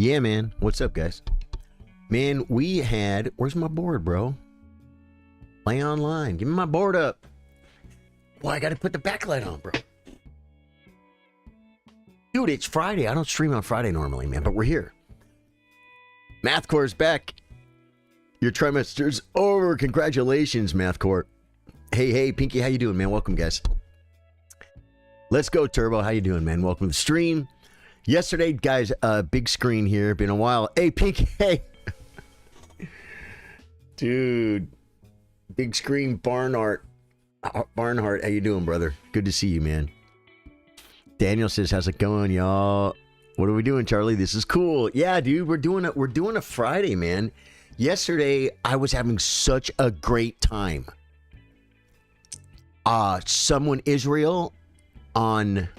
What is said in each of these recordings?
Yeah, man. What's up, guys? Man, we had... Where's my board, bro? Play online. Give me my board up. Well, I got to put the backlight on, bro. Dude, it's Friday. I don't stream on Friday normally, man, but we're here. Math Core's back. Your trimester's over. Congratulations, Math Core. Hey, Pinky, how you doing, man? Welcome, guys. Let's go, Turbo. How you doing, man? Welcome to the stream. Yesterday, guys, big screen here. Been a while. Hey, Pinky, hey. Dude. Big screen Barnhart. Barnhart, how you doing, brother? Good to see you, man. Daniel says, how's it going, y'all? What are we doing, Charlie? This is cool. Yeah, dude, we're doing a Friday, man. Yesterday, I was having such a great time. Someone Israel on,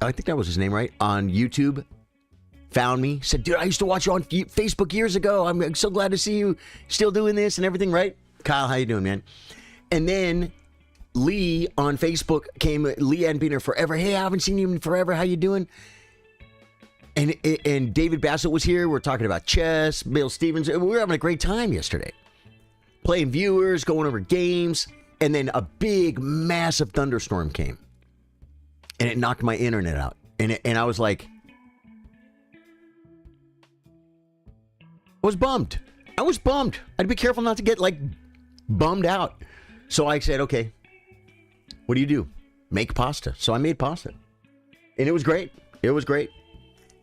I think that was his name, right? On YouTube, found me, said, dude, I used to watch you on Facebook years ago. I'm so glad to see you still doing this and everything, right? Kyle, how you doing, man? And then Lee on Facebook came, Lee hadn't been here forever. Hey, I haven't seen you in forever. How you doing? And David Bassett was here. We're talking about chess, Bill Stevens. We were having a great time yesterday. Playing viewers, going over games. And then a big, massive thunderstorm came. And it knocked my internet out. And I was like, I was bummed. I'd be careful not to get, like, bummed out. So I said, okay, what do you do? Make pasta. So I made pasta. And it was great. It was great.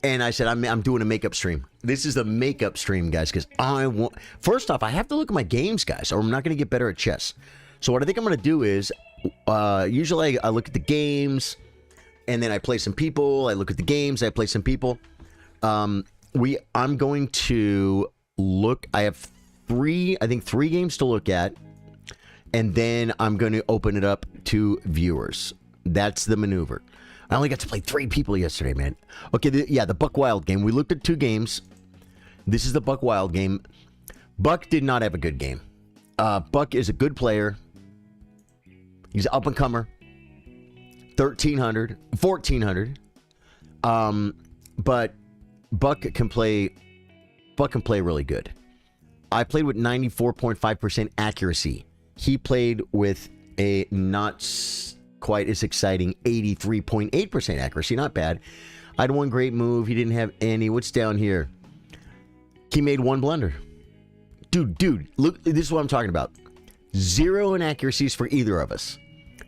And I said, I'm doing a makeup stream. This is the makeup stream, guys, because I want... First off, I have to look at my games, guys, or I'm not going to get better at chess. So what I think I'm going to do is, usually I look at the games, and then I play some people. I look at the games, I play some people. I'm going to look... I have three games to look at, and then I'm going to open it up to viewers. That's the maneuver. I only got to play 3 people yesterday, man. Okay, the Buck Wild game. We looked at 2 games. This is the Buck Wild game. Buck did not have a good game. Buck is a good player. He's an up-and-comer. 1,300. 1,400. But Buck can play really good. I played with 94.5% accuracy. He played with a not quite as exciting 83.8% accuracy. Not bad. I had one great move. He didn't have any. What's down here? He made 1 blunder. Dude, look, this is what I'm talking about. 0 inaccuracies for either of us.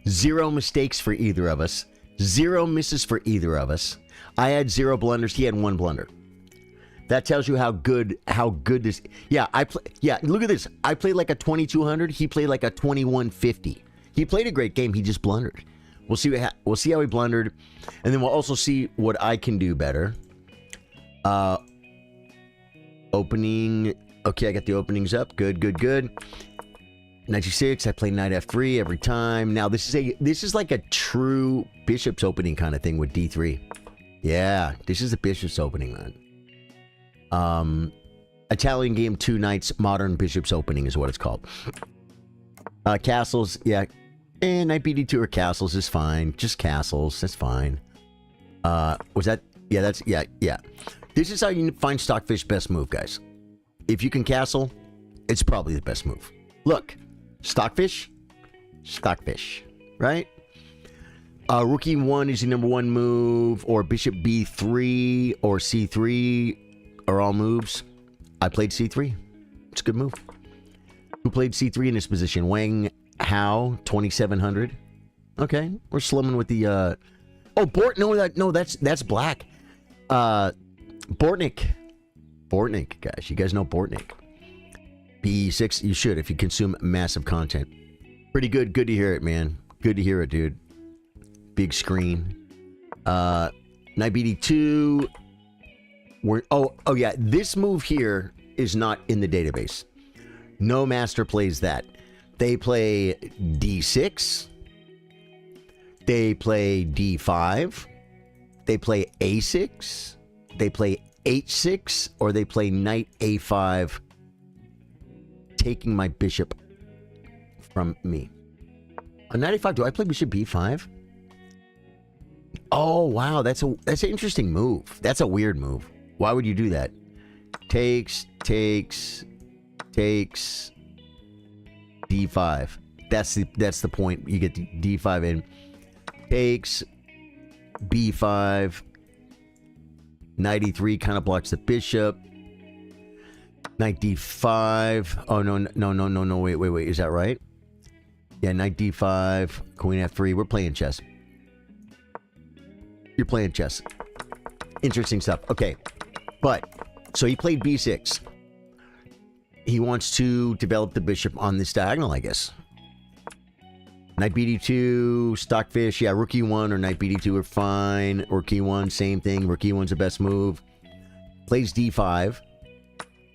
0 mistakes for either of us. 0 misses for either of us. I had 0 blunders. He had 1 blunder. That tells you how good this... Yeah, look at this. I played like a 2,200. He played like a 2,150. He played a great game. He just blundered. We'll see how he blundered. And then we'll also see what I can do better. Opening. Okay, I got the openings up. Good. 96. I play knight f3 every time. Now, this is like a true bishop's opening kind of thing with d3. Yeah, this is the bishop's opening, man. Italian game 2 knights modern bishop's opening is what it's called. Castles, yeah. And knight bd2 or castles is fine. Just castles, that's fine. Was that? Yeah, yeah. This is how you find Stockfish best move, guys. If you can castle, it's probably the best move. Look, Stockfish, right? Rook e1 is the number 1 move, or bishop b3 or c3 are all moves. I played c3. It's a good move. Who played c3 in this position? Wang Hao, 2,700. Okay, we're slumming with the no, that's black. Bortnik, guys, you guys know Bortnik. B6, you should if you consume massive content. Pretty good. Good to hear it, man. Good to hear it, dude. Big screen. Knight bd2. Yeah, this move here is not in the database. No master plays that. They play d6. They play d5. They play a6. They play h6, or they play knight a5, taking my bishop from me. On knight a5, do I play bishop b5? Oh, wow. That's an interesting move. That's a weird move. Why would you do that? Takes, D5. That's the point. You get D5 in. Takes, B5. Knight E3 kind of blocks the bishop. Knight D5. Oh, no. Wait. Is that right? Yeah, Knight D5. Queen F3. We're playing chess. You're playing chess. Interesting stuff. Okay. But, so he played B6. He wants to develop the bishop on this diagonal, I guess. Knight BD2, stockfish. Yeah, rook E1 or knight BD2 are fine. Rook E1, same thing. Rook E1's the best move. Plays D5.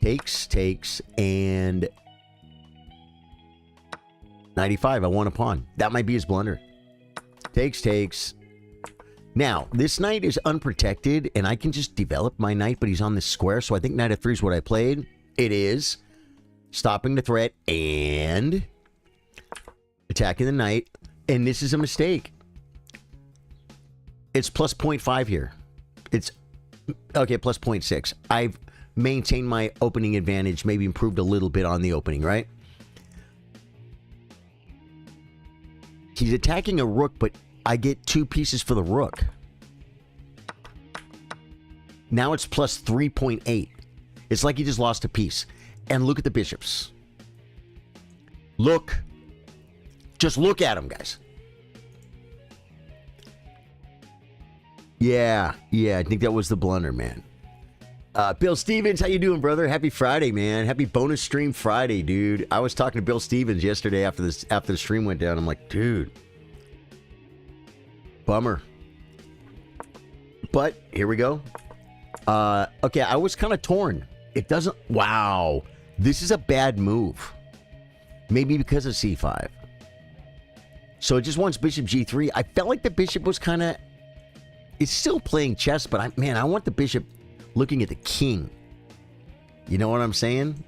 Takes, and knight E5. I want a pawn. That might be his blunder. Takes. Now, this knight is unprotected, and I can just develop my knight, but he's on this square, so I think knight F3 is what I played. It is. Stopping the threat and attacking the knight, and this is a mistake. It's plus 0.5 here. It's, okay, plus 0.6. I've maintained my opening advantage, maybe improved a little bit on the opening, right? He's attacking a rook, but I get 2 pieces for the rook. Now it's plus 3.8. It's like he just lost a piece. And look at the bishops. Look. Just look at them, guys. Yeah, I think that was the blunder, man. Bill Stevens, how you doing, brother? Happy Friday, man. Happy bonus stream Friday, dude. I was talking to Bill Stevens yesterday after the stream went down. I'm like, dude. Bummer. But here we go. Okay, I was kind of torn. It doesn't... Wow. This is a bad move. Maybe because of C5. So it just wants bishop G3. I felt like the bishop was kind of... It's still playing chess, but I want the bishop looking at the king. You know what I'm saying?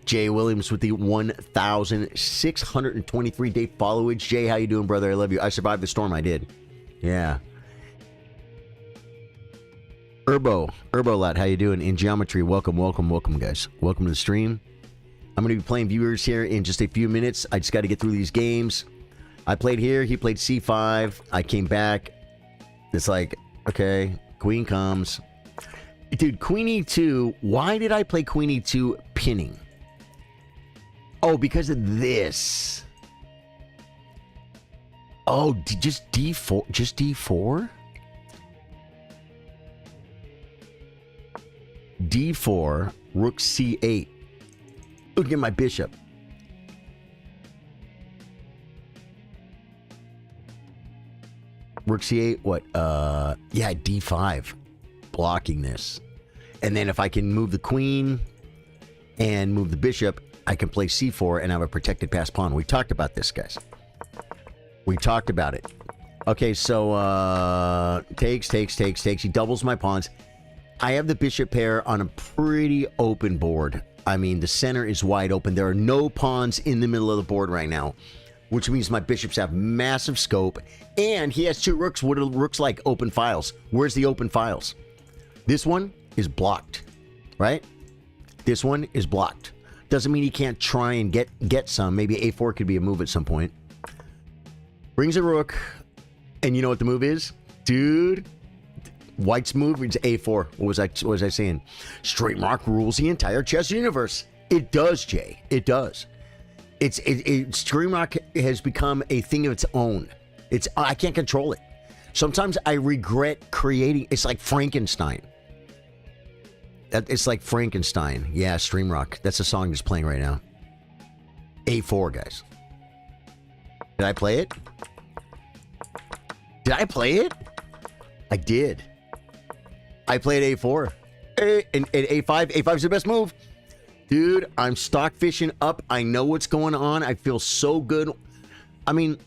Jay Williams with the 1,623-day followage. Jay, how you doing, brother? I love you. I survived the storm. I did. Yeah. Herbolot, how you doing? In geometry, welcome, guys. Welcome to the stream. I'm going to be playing viewers here in just a few minutes. I just got to get through these games. I played here. He played C5. I came back. It's like, okay, queen comes. Dude, queen E2. Why did I play queen E2 pinning? Oh, because of this. Oh, just D4? Just D4? D4, rook C8. Look at my bishop. Rook C8, what? Yeah, D5. Blocking this. And then if I can move the queen and move the bishop, I can play C4 and have a protected pass pawn. We talked about this, guys. We talked about it. Okay, so takes. He doubles my pawns. I have the bishop pair on a pretty open board. I mean, the center is wide open. There are no pawns in the middle of the board right now, which means my bishops have massive scope. And he has 2 rooks. What are rooks like? Open files. Where's the open files? This one is blocked, right? This one is blocked. Doesn't mean he can't try and get some. Maybe A4 could be a move at some point. Brings a rook. And you know what the move is? Dude... White's move is A4. What was I saying? Straight mark rules the entire chess universe. It does, Jay. It does. Straight mark has become a thing of its own. I can't control it. Sometimes I regret creating. It's like Frankenstein. It's like Frankenstein. Yeah, Stream Rock. That's a song that's playing right now. A4, guys. Did I play it? Did I play it? I did. I played A4. And A5. A5's the best move. Dude, I'm stock fishing up. I know what's going on. I feel so good. I mean,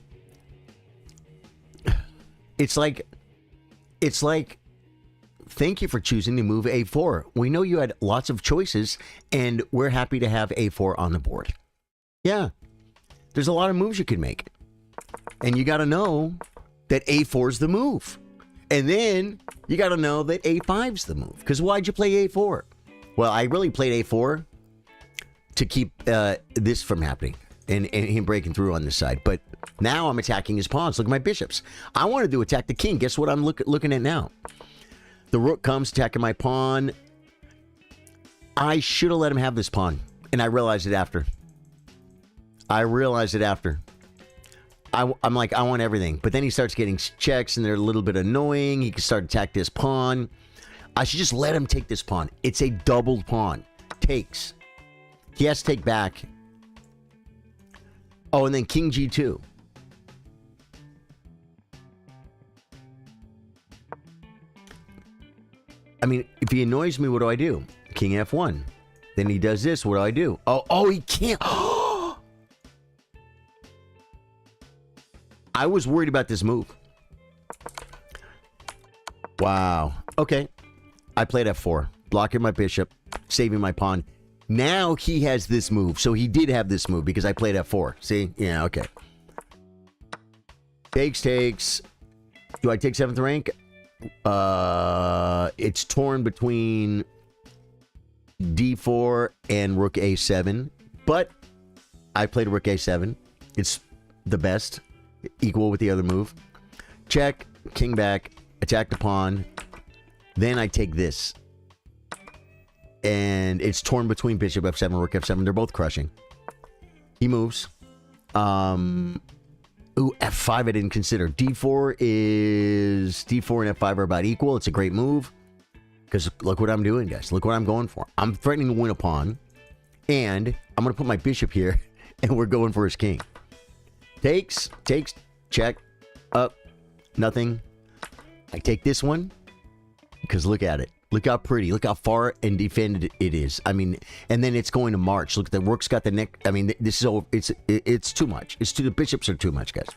it's like, thank you for choosing to move A4. We know you had lots of choices, and we're happy to have A4 on the board. Yeah. There's a lot of moves you can make. And you got to know that A4 is the move. And then you got to know that A5's the move. Because why'd you play A4? Well, I really played A4 to keep this from happening and him breaking through on this side. But now I'm attacking his pawns. Look at my bishops. I wanted to attack the king. Guess what I'm looking at now? The rook comes attacking my pawn. I should have let him have this pawn. And I realized it after. I'm like, I want everything. But then he starts getting checks, and they're a little bit annoying. He can start to attack this pawn. I should just let him take this pawn. It's a doubled pawn. Takes. He has to take back. Oh, and then king g2. I mean, if he annoys me, what do I do? King f1. Then he does this. What do I do? Oh, he can't. I was worried about this move. Wow. Okay. I played f4. Blocking my bishop. Saving my pawn. Now he has this move. So he did have this move because I played f4. See? Yeah, okay. Takes. Do I take 7th rank? It's torn between d4 and rook a7. But I played rook a7. It's the best. Equal with the other move. Check. King back. Attack the pawn. Then I take this. And it's torn between bishop f7, rook f7. They're both crushing. He moves. Ooh, f5 I didn't consider. D4 and f5 are about equal. It's a great move. Because look what I'm doing, guys. Look what I'm going for. I'm threatening to win a pawn. And I'm going to put my bishop here. And we're going for his king. Takes, check, up, nothing. I take this one. Because look at it. Look how pretty. Look how far and defended it is. I mean, and then it's going to march. Look, the rook's got the neck. I mean, this is over. It's too much. The bishops are too much, guys.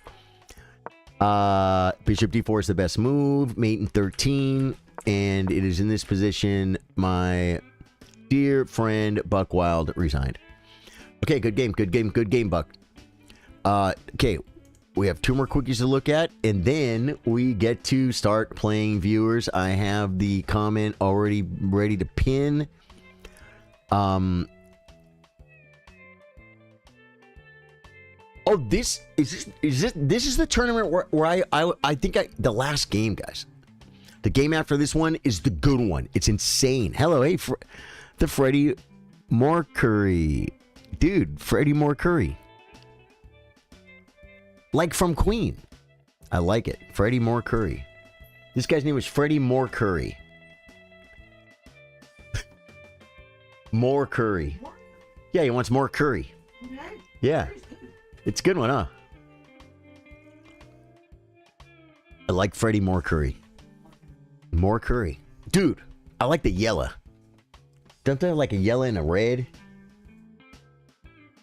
Bishop d4 is the best move. Mate in 13. And it is in this position. My dear friend Buck Wild resigned. Okay, good game, Buck. Okay, we have 2 more quickies to look at, and then we get to start playing, viewers. I have the comment already ready to pin. Oh, this is the tournament where I think the last game, guys. The game after this one is the good one. It's insane. Hello, hey, the Freddie Mercury. Dude, Freddie Mercury. Like from Queen. I like it. Freddie Mercury. This guy's name was Freddie Mercury. More curry. Yeah, he wants more curry. Yeah. It's a good one, huh? I like Freddie Mercury. More curry. Dude, I like the yellow. Don't they have like a yellow and a red?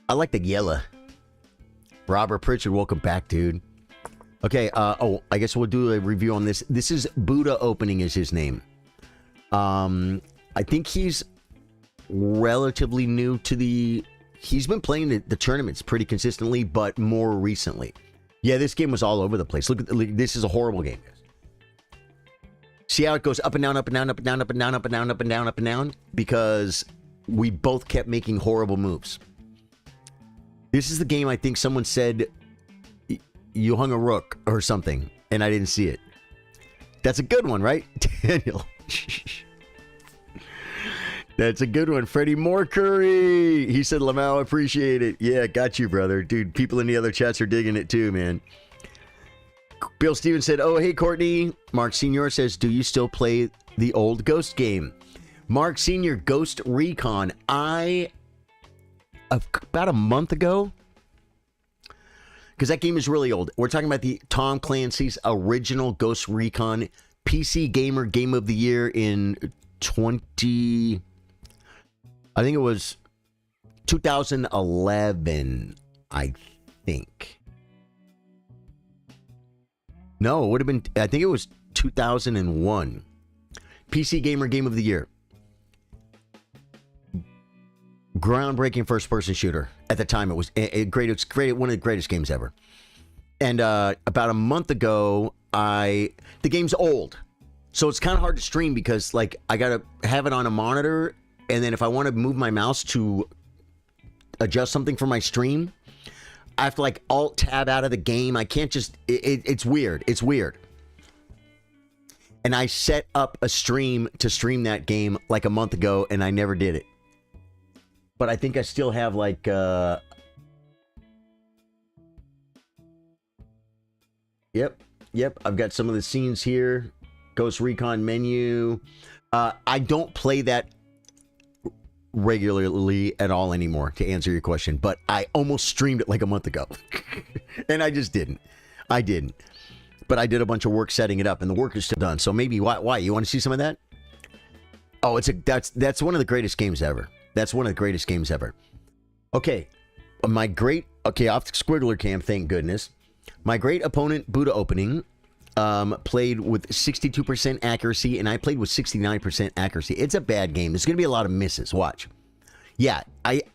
I like the yellow. Robert Pritchard, welcome back, dude. Okay, I guess we'll do a review on this. This is Buddha Opening is his name. I think he's relatively new to the... He's been playing the tournaments pretty consistently, but more recently. Yeah, this game was all over the place. Look, this is a horrible game, guys. See how it goes up and down, up and down, up and down, up and down, up and down, up and down, up and down? Because we both kept making horrible moves. This is the game I think someone said you hung a rook or something, and I didn't see it. That's a good one, right? Daniel. That's a good one. Freddie Mercury. He said, Lamau, appreciate it. Yeah, got you, brother. Dude, people in the other chats are digging it too, man. Bill Stevens said, oh, hey, Courtney. Mark Sr. says, do you still play the old Ghost game? Mark Sr., Ghost Recon. About a month ago, because that game is really old. We're talking about the Tom Clancy's original Ghost Recon PC Gamer Game of the Year in I think it was 2011, I think. No, it would have been, I think it was 2001. PC Gamer Game of the Year. Groundbreaking first-person shooter. At the time, it was great. It's great. One of the greatest games ever. And about a month ago, the game's old. So it's kind of hard to stream because like I got to have it on a monitor, and then if I want to move my mouse to adjust something for my stream, I have to like alt tab out of the game. I can't just it's weird. It's weird. And I set up a stream to stream that game like a month ago, and I never did it. But I think I still have like Yep, I've got some of the scenes here. Ghost Recon menu. I don't play that regularly at all anymore, to answer your question, but I almost streamed it like a month ago. And I just didn't. I didn't. But I did a bunch of work setting it up, and the work is still done. So maybe, why? You want to see some of that? Oh, that's one of the greatest games ever. That's one of the greatest games ever. Okay, off Squiggler Cam, thank goodness. My great opponent, Buddha Opening, played with 62% accuracy, and I played with 69% accuracy. It's a bad game. There's going to be a lot of misses. Watch. Yeah,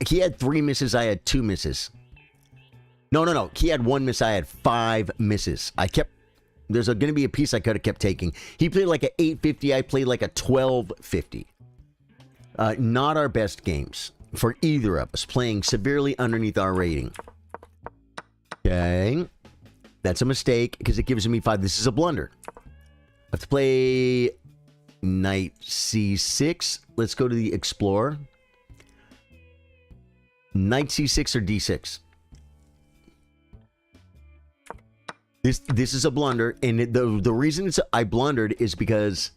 he had 3 misses. I had 2 misses. No. He had 1 miss. I had 5 misses. There's going to be a piece I could have kept taking. He played like an 850. I played like a 1250. Not our best games for either of us. Playing severely underneath our rating. Okay. That's a mistake because it gives me 5. This is a blunder. I have to play knight c6. Let's go to the Explorer. Knight c6 or d6. This is a blunder, and the reason I blundered is because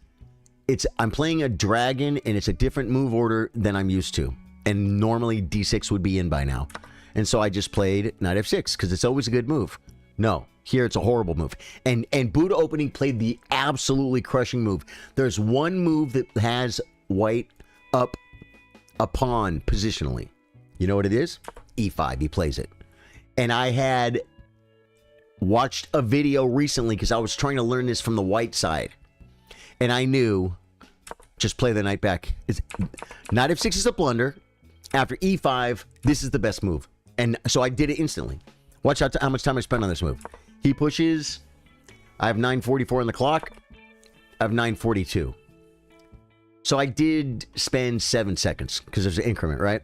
I'm playing a dragon, and it's a different move order than I'm used to. And normally d6 would be in by now. And so I just played knight f6 because it's always a good move. No, here it's a horrible move. And Buddha Opening played the absolutely crushing move. There's one move that has white up a pawn positionally. You know what it is? e5. He plays it. And I had watched a video recently because I was trying to learn this from the white side. And I knew, just play the knight back. Knight f6 is a blunder. After e5, this is the best move. And so I did it instantly. Watch out how much time I spent on this move. He pushes. I have 9:44 on the clock. I have 9:42. So I did spend 7 seconds because there's an increment, right?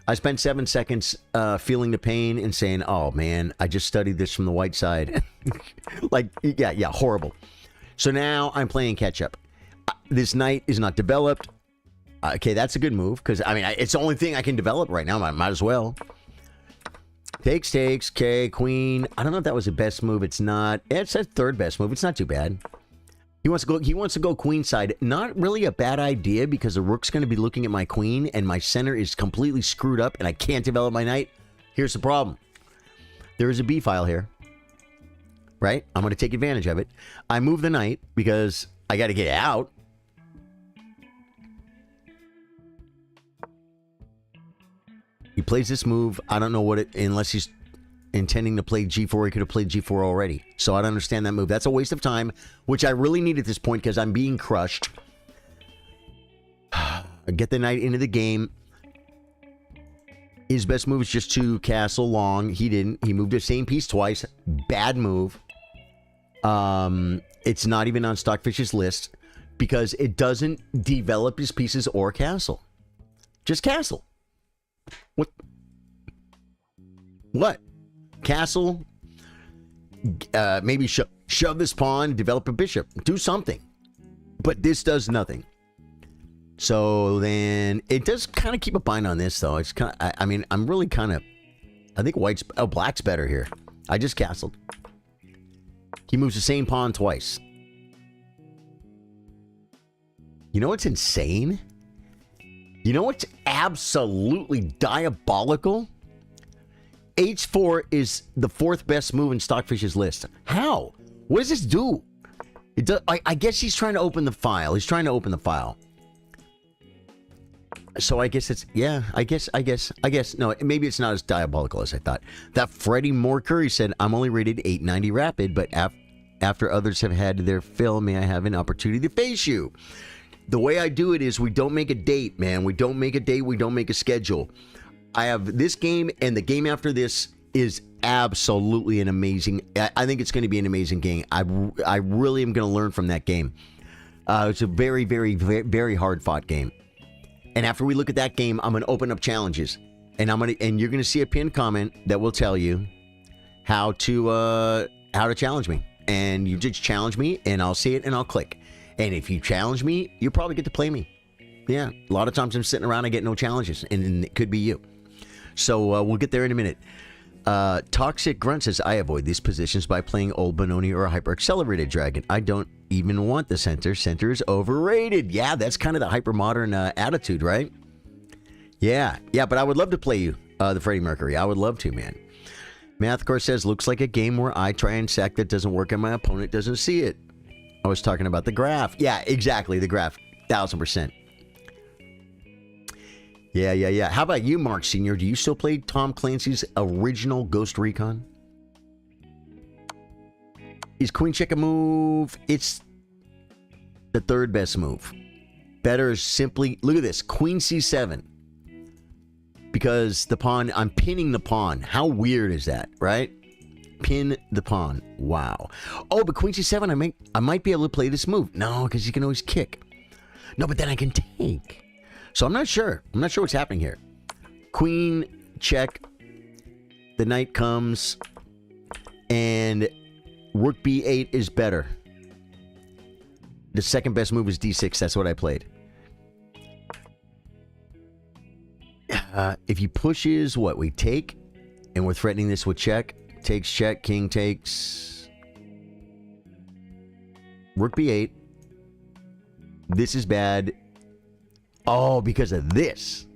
I spent 7 seconds feeling the pain and saying, oh, man, I just studied this from the white side. Like, yeah, horrible. So now I'm playing catch-up. This knight is not developed. Okay, that's a good move because, I mean, it's the only thing I can develop right now. I might as well. Takes. Okay, queen. I don't know if that was the best move. It's not. It's a third best move. It's not too bad. He wants to go queen side. Not really a bad idea because the rook's going to be looking at my queen and my center is completely screwed up and I can't develop my knight. Here's the problem. There is a B file here. Right? I'm going to take advantage of it. I move the knight because I got to get out. He plays this move. I don't know what it, unless he's intending to play g4. He could have played g4 already. So I don't understand that move. That's a waste of time, which I really need at this point because I'm being crushed. I get the knight into the game. His best move is just to castle long. He didn't. He moved the same piece twice. Bad move. It's not even on Stockfish's list because it doesn't develop his pieces or castle. Just castle. What? Castle? Maybe shove this pawn, develop a bishop. Do something. But this does nothing. So then it does kind of keep a bind on this, though. It's kind of, I mean, I'm really kind of, I think black's better here. I just castled. He moves the same pawn twice. You know what's insane? You know what's absolutely diabolical? H4 is the 4th best move in Stockfish's list. How? What does this do? It does, I guess he's trying to open the file. He's trying to open the file. So I guess it's, yeah, I guess, no, maybe it's not as diabolical as I thought. That Freddie Moore-Curry said, I'm only rated 890 rapid, but after others have had their fill, may I have an opportunity to face you? The way I do it is we don't make a date, man. We don't make a date. We don't make a schedule. I have this game, and the game after this is absolutely an amazing. I think it's going to be an amazing game. I really am going to learn from that game. It's a very, very, very, very hard fought game. And after we look at that game, I'm going to open up challenges, and you're going to see a pinned comment that will tell you how to challenge me. And you just challenge me, and I'll see it, and I'll click. And if you challenge me, you'll probably get to play me. Yeah, a lot of times I'm sitting around, I get no challenges, and it could be you. So we'll get there in a minute. Toxic Grunt says, I avoid these positions by playing Old Benoni or a hyper-accelerated dragon. I don't even want the center. Center is overrated. Yeah, that's kind of the hyper-modern attitude, right? Yeah, but I would love to play you, the Freddie Mercury. I would love to, man. Mathcore says, looks like a game where I try and sack that doesn't work and my opponent doesn't see it. I was talking about the graph. Yeah, exactly, the graph. 1000%. Yeah. How about you, Mark Sr.? Do you still play Tom Clancy's original Ghost Recon? Is Queen Check a move? It's the third best move. Better is simply, look at this, Queen C7. Because the pawn, I'm pinning the pawn. How weird is that, right? Pin the pawn. Wow. Oh, but Queen C7, I might be able to play this move. No, because you can always kick. No, but then I can take. So I'm not sure. I'm not sure what's happening here. Queen check. The knight comes. And Rook B8 is better. The second best move is D6. That's what I played. If he pushes, what? We take. And we're threatening this with check. Takes check. King takes. Rook B8. This is bad. Oh, because of this.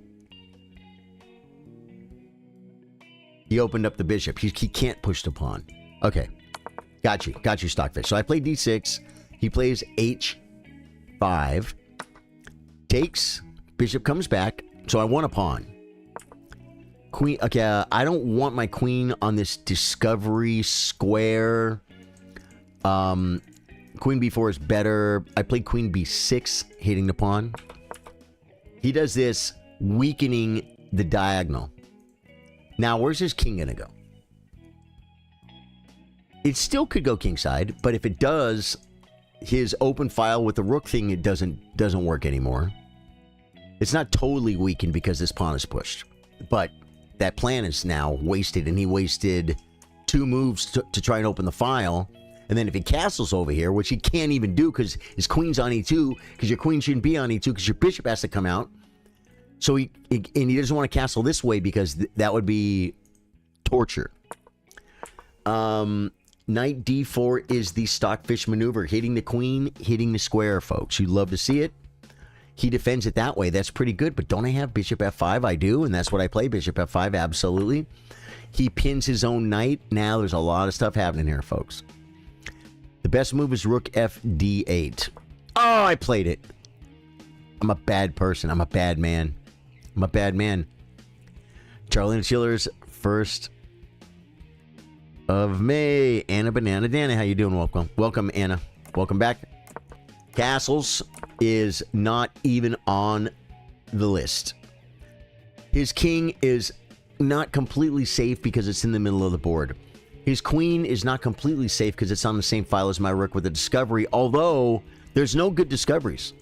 He opened up the bishop. He can't push the pawn. Okay. Got you, Stockfish. So I played D6. He plays H5. Takes. Bishop comes back. So I want a pawn. Queen. Okay, I don't want my queen on this discovery square. Queen B4 is better. I played Queen B6, hitting the pawn. He does this, weakening the diagonal. Now, where's his king going to go? It still could go kingside, but if it does, his open file with the rook thing, it doesn't work anymore. It's not totally weakened because this pawn is pushed. But that plan is now wasted, and he wasted 2 moves to try and open the file. And then if he castles over here, which he can't even do because his queen's on E2, because your queen shouldn't be on E2 because your bishop has to come out. So he doesn't want to castle this way because that would be torture. Knight D4 is the Stockfish maneuver. Hitting the queen, hitting the square, folks. You'd love to see it. He defends it that way. That's pretty good. But don't I have Bishop F5? I do, and that's what I play. Bishop F5, absolutely. He pins his own knight. Now there's a lot of stuff happening here, folks. The best move is Rook FD8. Oh, I played it. I'm a bad person. I'm a bad man. I'm a bad man. Charlie and Chillers, 1st of May. Anna Banana Dana, how you doing? Welcome, Anna. Welcome back. Castles is not even on the list. His king is not completely safe because it's in the middle of the board. His queen is not completely safe because it's on the same file as my rook with a discovery, although there's no good discoveries.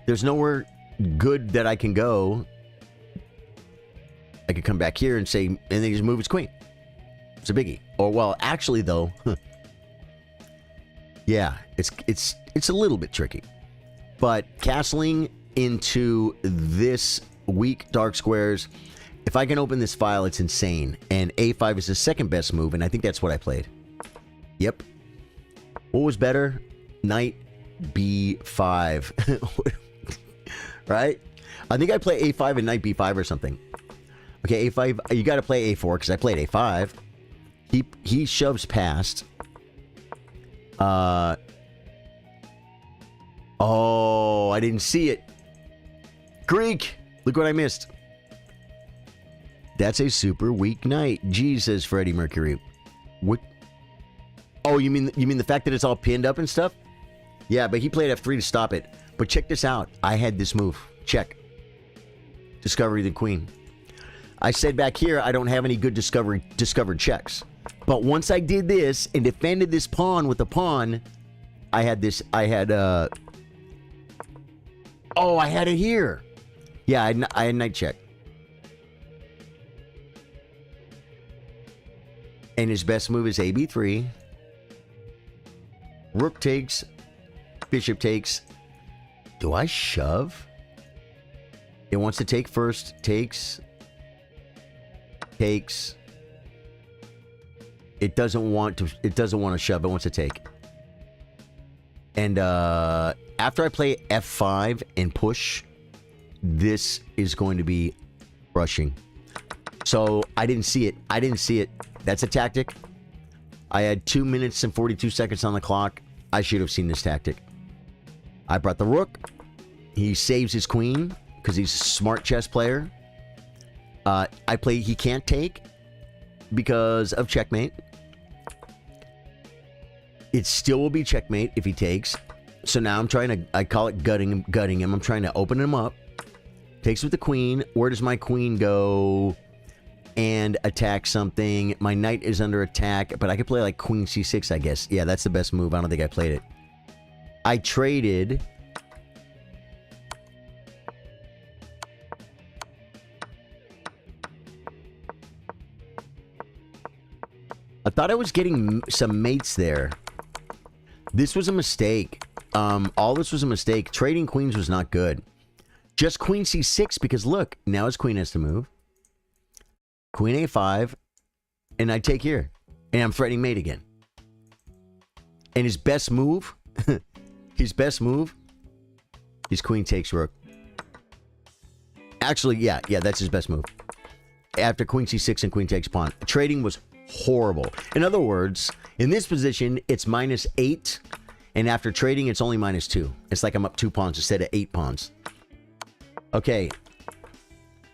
There's nowhere good that I can go. I could come back here and say, and then just move his queen. It's a biggie. Or, well, actually, though, yeah, it's a little bit tricky. But castling into this weak dark squares, if I can open this file, it's insane. And A5 is the second best move, and I think that's what I played. Yep. What was better? Knight B5. Right? I think I play A5 and Knight B5 or something. Okay, A5. You got to play A4 because I played A5. He shoves past. Oh, I didn't see it. Greek. Look what I missed. That's a super weak knight. Jesus, Freddie Mercury. What? Oh, you mean the fact that it's all pinned up and stuff? Yeah, but he played F3 to stop it. But check this out. I had this move. Check. Discovery the queen. I said back here I don't have any good discovered checks. But once I did this and defended this pawn with the pawn, I had this. I had oh, I had it here. Yeah, I had knight check. And his best move is AB3. Rook takes. Bishop takes. Do I shove? It wants to take first. Takes. Takes. It doesn't want to. It doesn't want to shove. It wants to take. And after I play F5 and push, this is going to be rushing. So I didn't see it. I didn't see it. That's a tactic. I had 2 minutes and 42 seconds on the clock. I should have seen this tactic. I brought the rook. He saves his queen because he's a smart chess player. I play. He can't take because of checkmate. It still will be checkmate if he takes. So now I'm trying to. I call it gutting him. I'm trying to open him up. Takes with the queen. Where does my queen go? And attack something. My knight is under attack, but I could play like queen c6, I guess. Yeah, that's the best move. I don't think I played it. I traded. I thought I was getting some mates there. This was a mistake. All this was a mistake. Trading queens was not good. Just queen c6 because look, now his queen has to move. Queen a5, and I take here. And I'm threatening mate again. And his best move, his queen takes rook. Actually, yeah, that's his best move. After queen c6 and queen takes pawn. Trading was horrible. In other words, in this position, it's -8, and after trading, it's only -2. It's like I'm up 2 pawns instead of 8 pawns. Okay.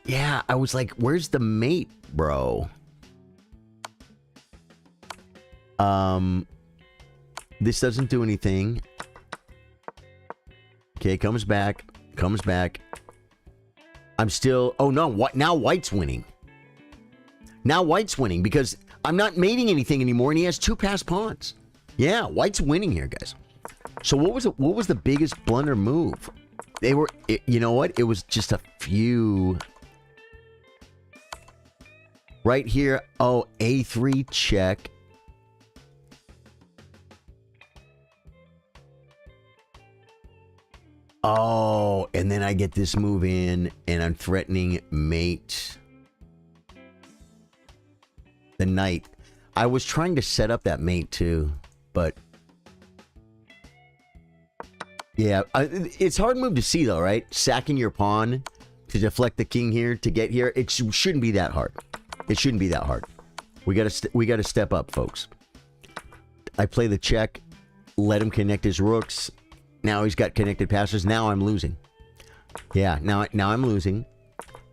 Yeah, I was like, where's the mate, bro? This doesn't do anything. Okay, comes back. I'm still... Oh, no, what? Now white's winning. Now white's winning because I'm not mating anything anymore, and he has 2 passed pawns. Yeah, white's winning here, guys. So what was the biggest blunder move? They were... you know what? It was just a few... Right here. Oh, a3 check. Oh, and then I get this move in, and I'm threatening mate. The knight. I was trying to set up that mate too, but... Yeah, it's a hard move to see though, right? Sacking your pawn to deflect the king here to get here. It shouldn't be that hard. It shouldn't be that hard. We gotta step up, folks. I play the check, let him connect his rooks. Now he's got connected passes. Now I'm losing. Yeah, now I'm losing.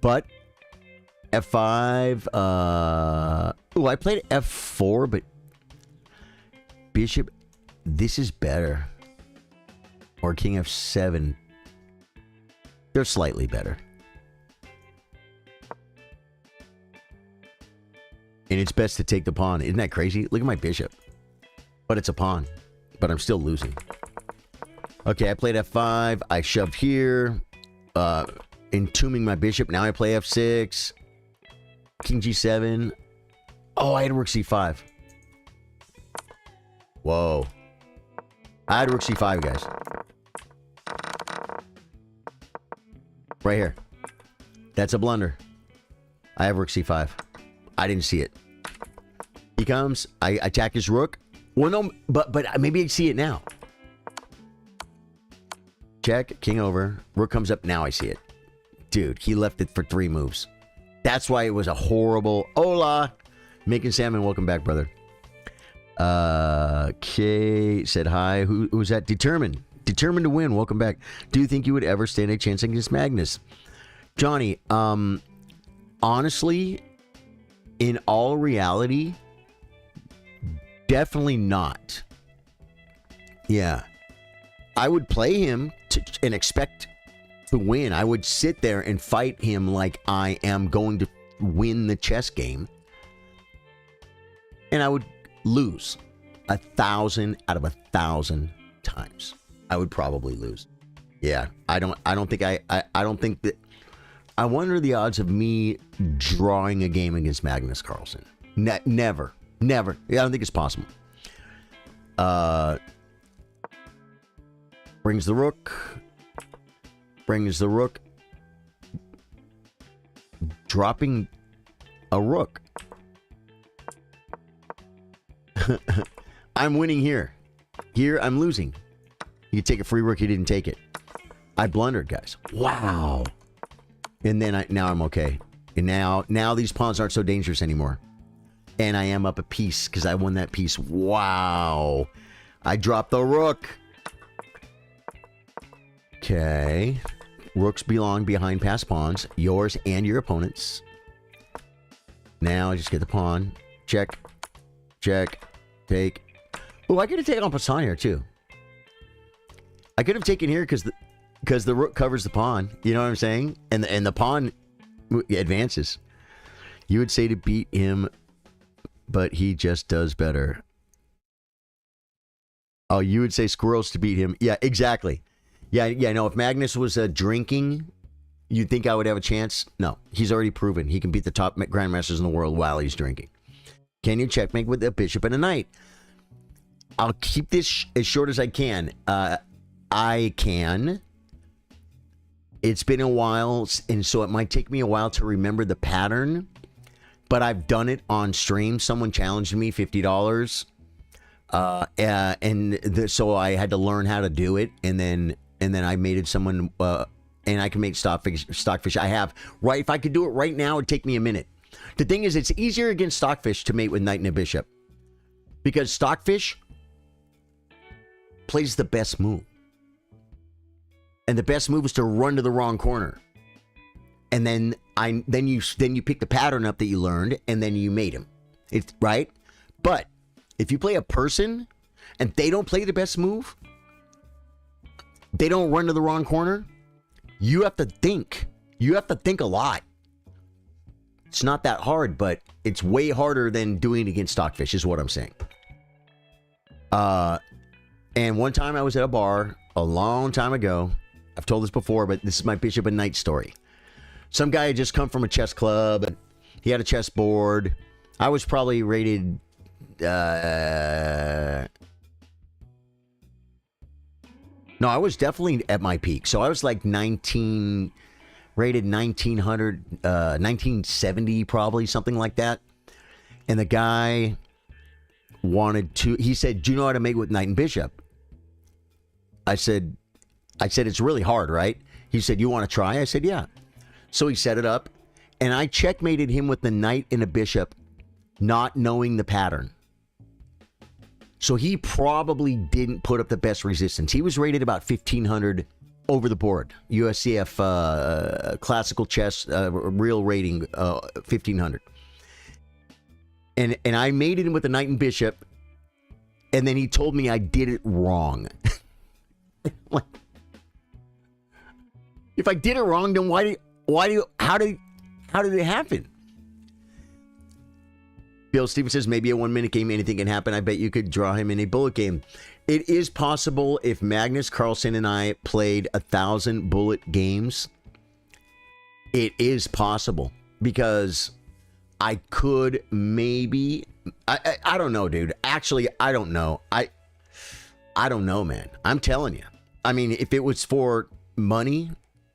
But F5. I played F4, but bishop. This is better. Or king F7. They're slightly better. And it's best to take the pawn. Isn't that crazy? Look at my bishop. But it's a pawn. But I'm still losing. Okay, I played F5. I shoved here. Entombing my bishop. Now I play F6. King G7. Oh, I had rook C5. Whoa. I had rook C5, guys. Right here. That's a blunder. I have rook C5. I didn't see it. He comes. I attack his rook. Well, no, but maybe I see it now. Check. King over. Rook comes up. Now I see it. Dude, he left it for 3 moves. That's why it was a horrible... Hola! Making salmon. Welcome back, brother. Kay said hi. Who's that? Determined. Determined to win. Welcome back. Do you think you would ever stand a chance against Magnus? Johnny, honestly, in all reality, definitely not. Yeah. I would play him and expect to win. I would sit there and fight him like I am going win the chess game, and I would lose 1,000 out of 1,000 times. I would probably lose. Yeah, I don't think that. I wonder the odds of me drawing a game against Magnus Carlsen. Never. Yeah, I don't think it's possible. Brings the rook. Dropping a rook. I'm winning here. Here, I'm losing. You take a free rook, he didn't take it. I blundered, guys. Wow. And then now I'm okay. And now these pawns aren't so dangerous anymore. And I am up a piece because I won that piece. Wow. I dropped the rook. Okay. Rooks belong behind passed pawns. Yours and your opponent's. Now I just get the pawn. Check. Take. Oh, I could have taken on Passan here too. I could have taken here because the rook covers the pawn. You know what I'm saying? And the pawn advances. You would say to beat him, but he just does better. Oh, you would say squirrels to beat him. Yeah, exactly. Yeah. No, if Magnus was drinking, you'd think I would have a chance. No, he's already proven he can beat the top grandmasters in the world while he's drinking. Can you checkmate with a bishop and a knight? I'll keep this as short as I can. I can. It's been a while, and so it might take me a while to remember the pattern. But I've done it on stream. Someone challenged me $50, so I had to learn how to do it, and then I mated someone, and I can make stockfish. I have right. If I could do it right now, it'd take me a minute. The thing is, it's easier against stockfish to mate with knight and a bishop because stockfish plays the best move, and the best move is to run to the wrong corner, and then you pick the pattern up that you learned, and then you mate him. It's right, but if you play a person and they don't play the best move, they don't run to the wrong corner. You have to think. You have to think a lot. It's not that hard, but it's way harder than doing it against stockfish, is what I'm saying. And one time I was at a bar a long time ago. I've told this before, but this is my bishop and knight story. Some guy had just come from a chess club. He had a chess board. I was probably rated... No, I was definitely at my peak. So I was like 19... Rated 1900, 1970 probably, something like that. And the guy wanted to... He said, do you know how to mate with knight and bishop? I said, it's really hard, right? He said, you want to try? I said, yeah. So he set it up, and I checkmated him with the knight and a bishop, not knowing the pattern. So he probably didn't put up the best resistance. He was rated about 1,500 over the board. USCF classical chess real rating 1,500. And I mated him with the knight and bishop, and then he told me I did it wrong. Like, if I did it wrong, then how did it happen? Bill Stevens says maybe a 1 minute game, anything can happen. I bet you could draw him in a bullet game. It is possible if Magnus Carlsen and I played 1,000 bullet games. It is possible because I could maybe. I don't know, dude. Actually, I don't know. I don't know, man. I'm telling you. I mean, if it was for money,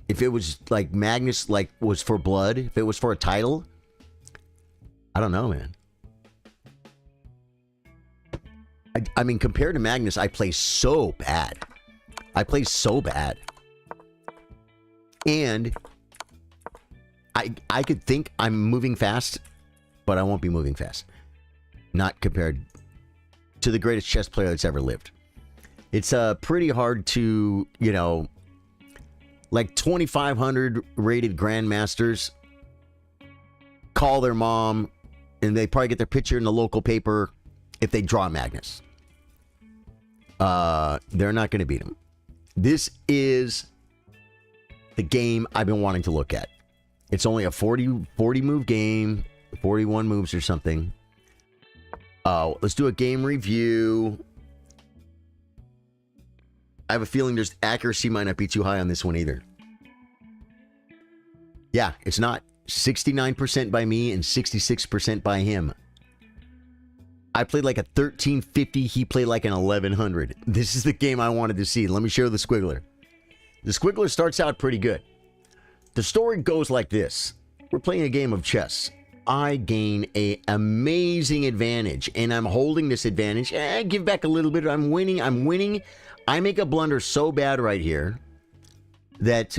if it was like Magnus, like was for blood, if it was for a title, I don't know, man. I mean, compared to Magnus, I play so bad. And I could think I'm moving fast, but I won't be moving fast. Not compared to the greatest chess player that's ever lived. It's pretty hard to, like 2,500 rated grandmasters call their mom, and they probably get their picture in the local paper if they draw Magnus. They're not going to beat him. This is the game I've been wanting to look at. It's only a 40 move game, 41 moves or something. Let's do a game review. I have a feeling there's accuracy might not be too high on this one either. Yeah, it's not. 69% by me and 66% by him. I played like a 1350. He played like an 1100. This is the game I wanted to see. Let me show the squiggler. The squiggler starts out pretty good. The story goes like this. We're playing a game of chess. I gain an amazing advantage, and I'm holding this advantage. I give back a little bit. I'm winning. I make a blunder so bad right here that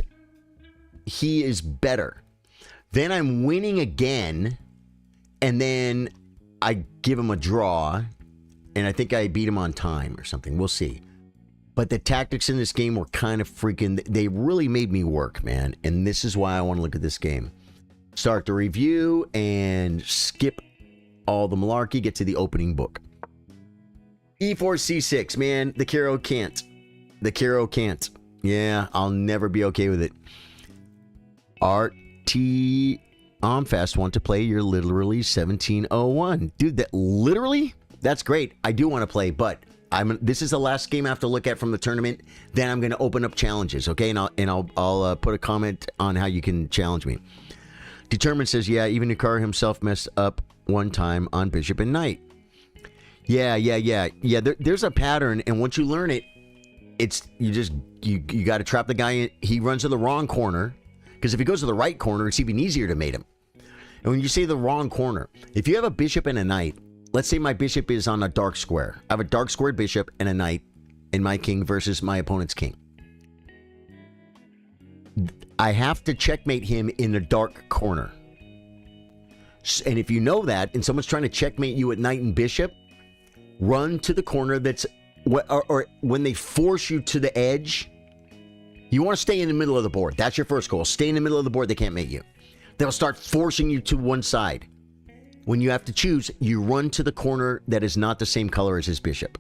he is better. Then I'm winning again, and then I give him a draw, and I think I beat him on time or something. We'll see. But the tactics in this game were kind of freaking... They really made me work, man. And this is why I want to look at this game. Start the review and skip all the malarkey. Get to the opening book. E4, C6. Man, the Caro can't. The Caro can't. Yeah, I'll never be okay with it. RT... Omfast want to play your literally 1701. Dude, that literally? That's great. I do want to play, but... this is the last game I have to look at from the tournament. Then I'm going to open up challenges, okay? And I'll put a comment on how you can challenge me. Determined says, yeah, even Hikaru himself messed up one time on Bishop and Knight. Yeah. There's a pattern, and once you learn it, it's you got to trap the guy in. He runs to the wrong corner, because if he goes to the right corner, it's even easier to mate him. And when you say the wrong corner, if you have a bishop and a knight. Let's say my bishop is on a dark square. I have a dark squared bishop and a knight and my king versus my opponent's king. I have to checkmate him in the dark corner. And if you know that and someone's trying to checkmate you at knight and bishop, run to the corner that's... Or when they force you to the edge, you want to stay in the middle of the board. That's your first goal. Stay in the middle of the board. They can't mate you. They'll start forcing you to one side. When you have to choose, you run to the corner that is not the same color as his bishop.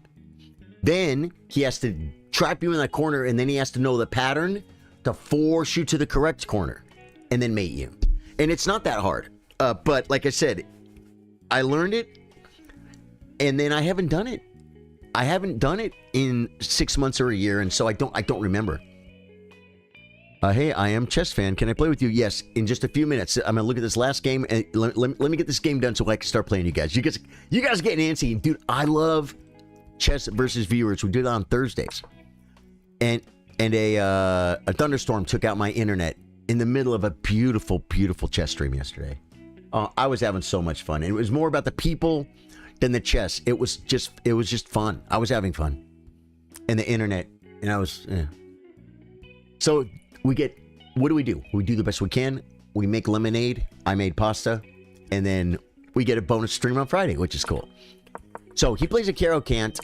Then he has to trap you in that corner, and then he has to know the pattern to force you to the correct corner and then mate you. And it's not that hard. But like I said, I learned it, and then I haven't done it. I haven't done it in 6 months or a year, and so I don't remember. Hey, I am chess fan. Can I play with you? Yes, in just a few minutes. I'm gonna look at this last game and let me get this game done so I can start playing you guys. You guys get antsy, dude. I love chess versus viewers. We do that on Thursdays, and a thunderstorm took out my internet in the middle of a beautiful chess stream yesterday. I was having so much fun, and it was more about the people than the chess. It was just fun. I was having fun, and the internet, and I was. So. What do? We do the best we can. We make lemonade. I made pasta. And then we get a bonus stream on Friday, which is cool. So he plays a Caro Cant.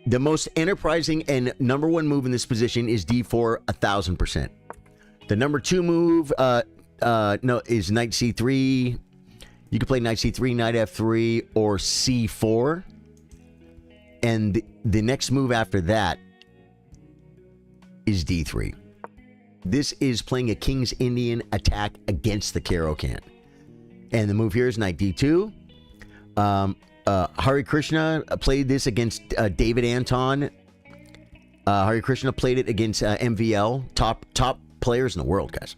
The most enterprising and number one move in this position is D4 1000%. The number two move is Knight C3. You can play Knight C3, Knight F3, or C4. And the next move after that is D3. This is playing a King's Indian attack against the Caro Cant. And the move here is Knight D2. Hari Krishna played this against David Anton. Hari Krishna played it against MVL. Top players in the world, guys.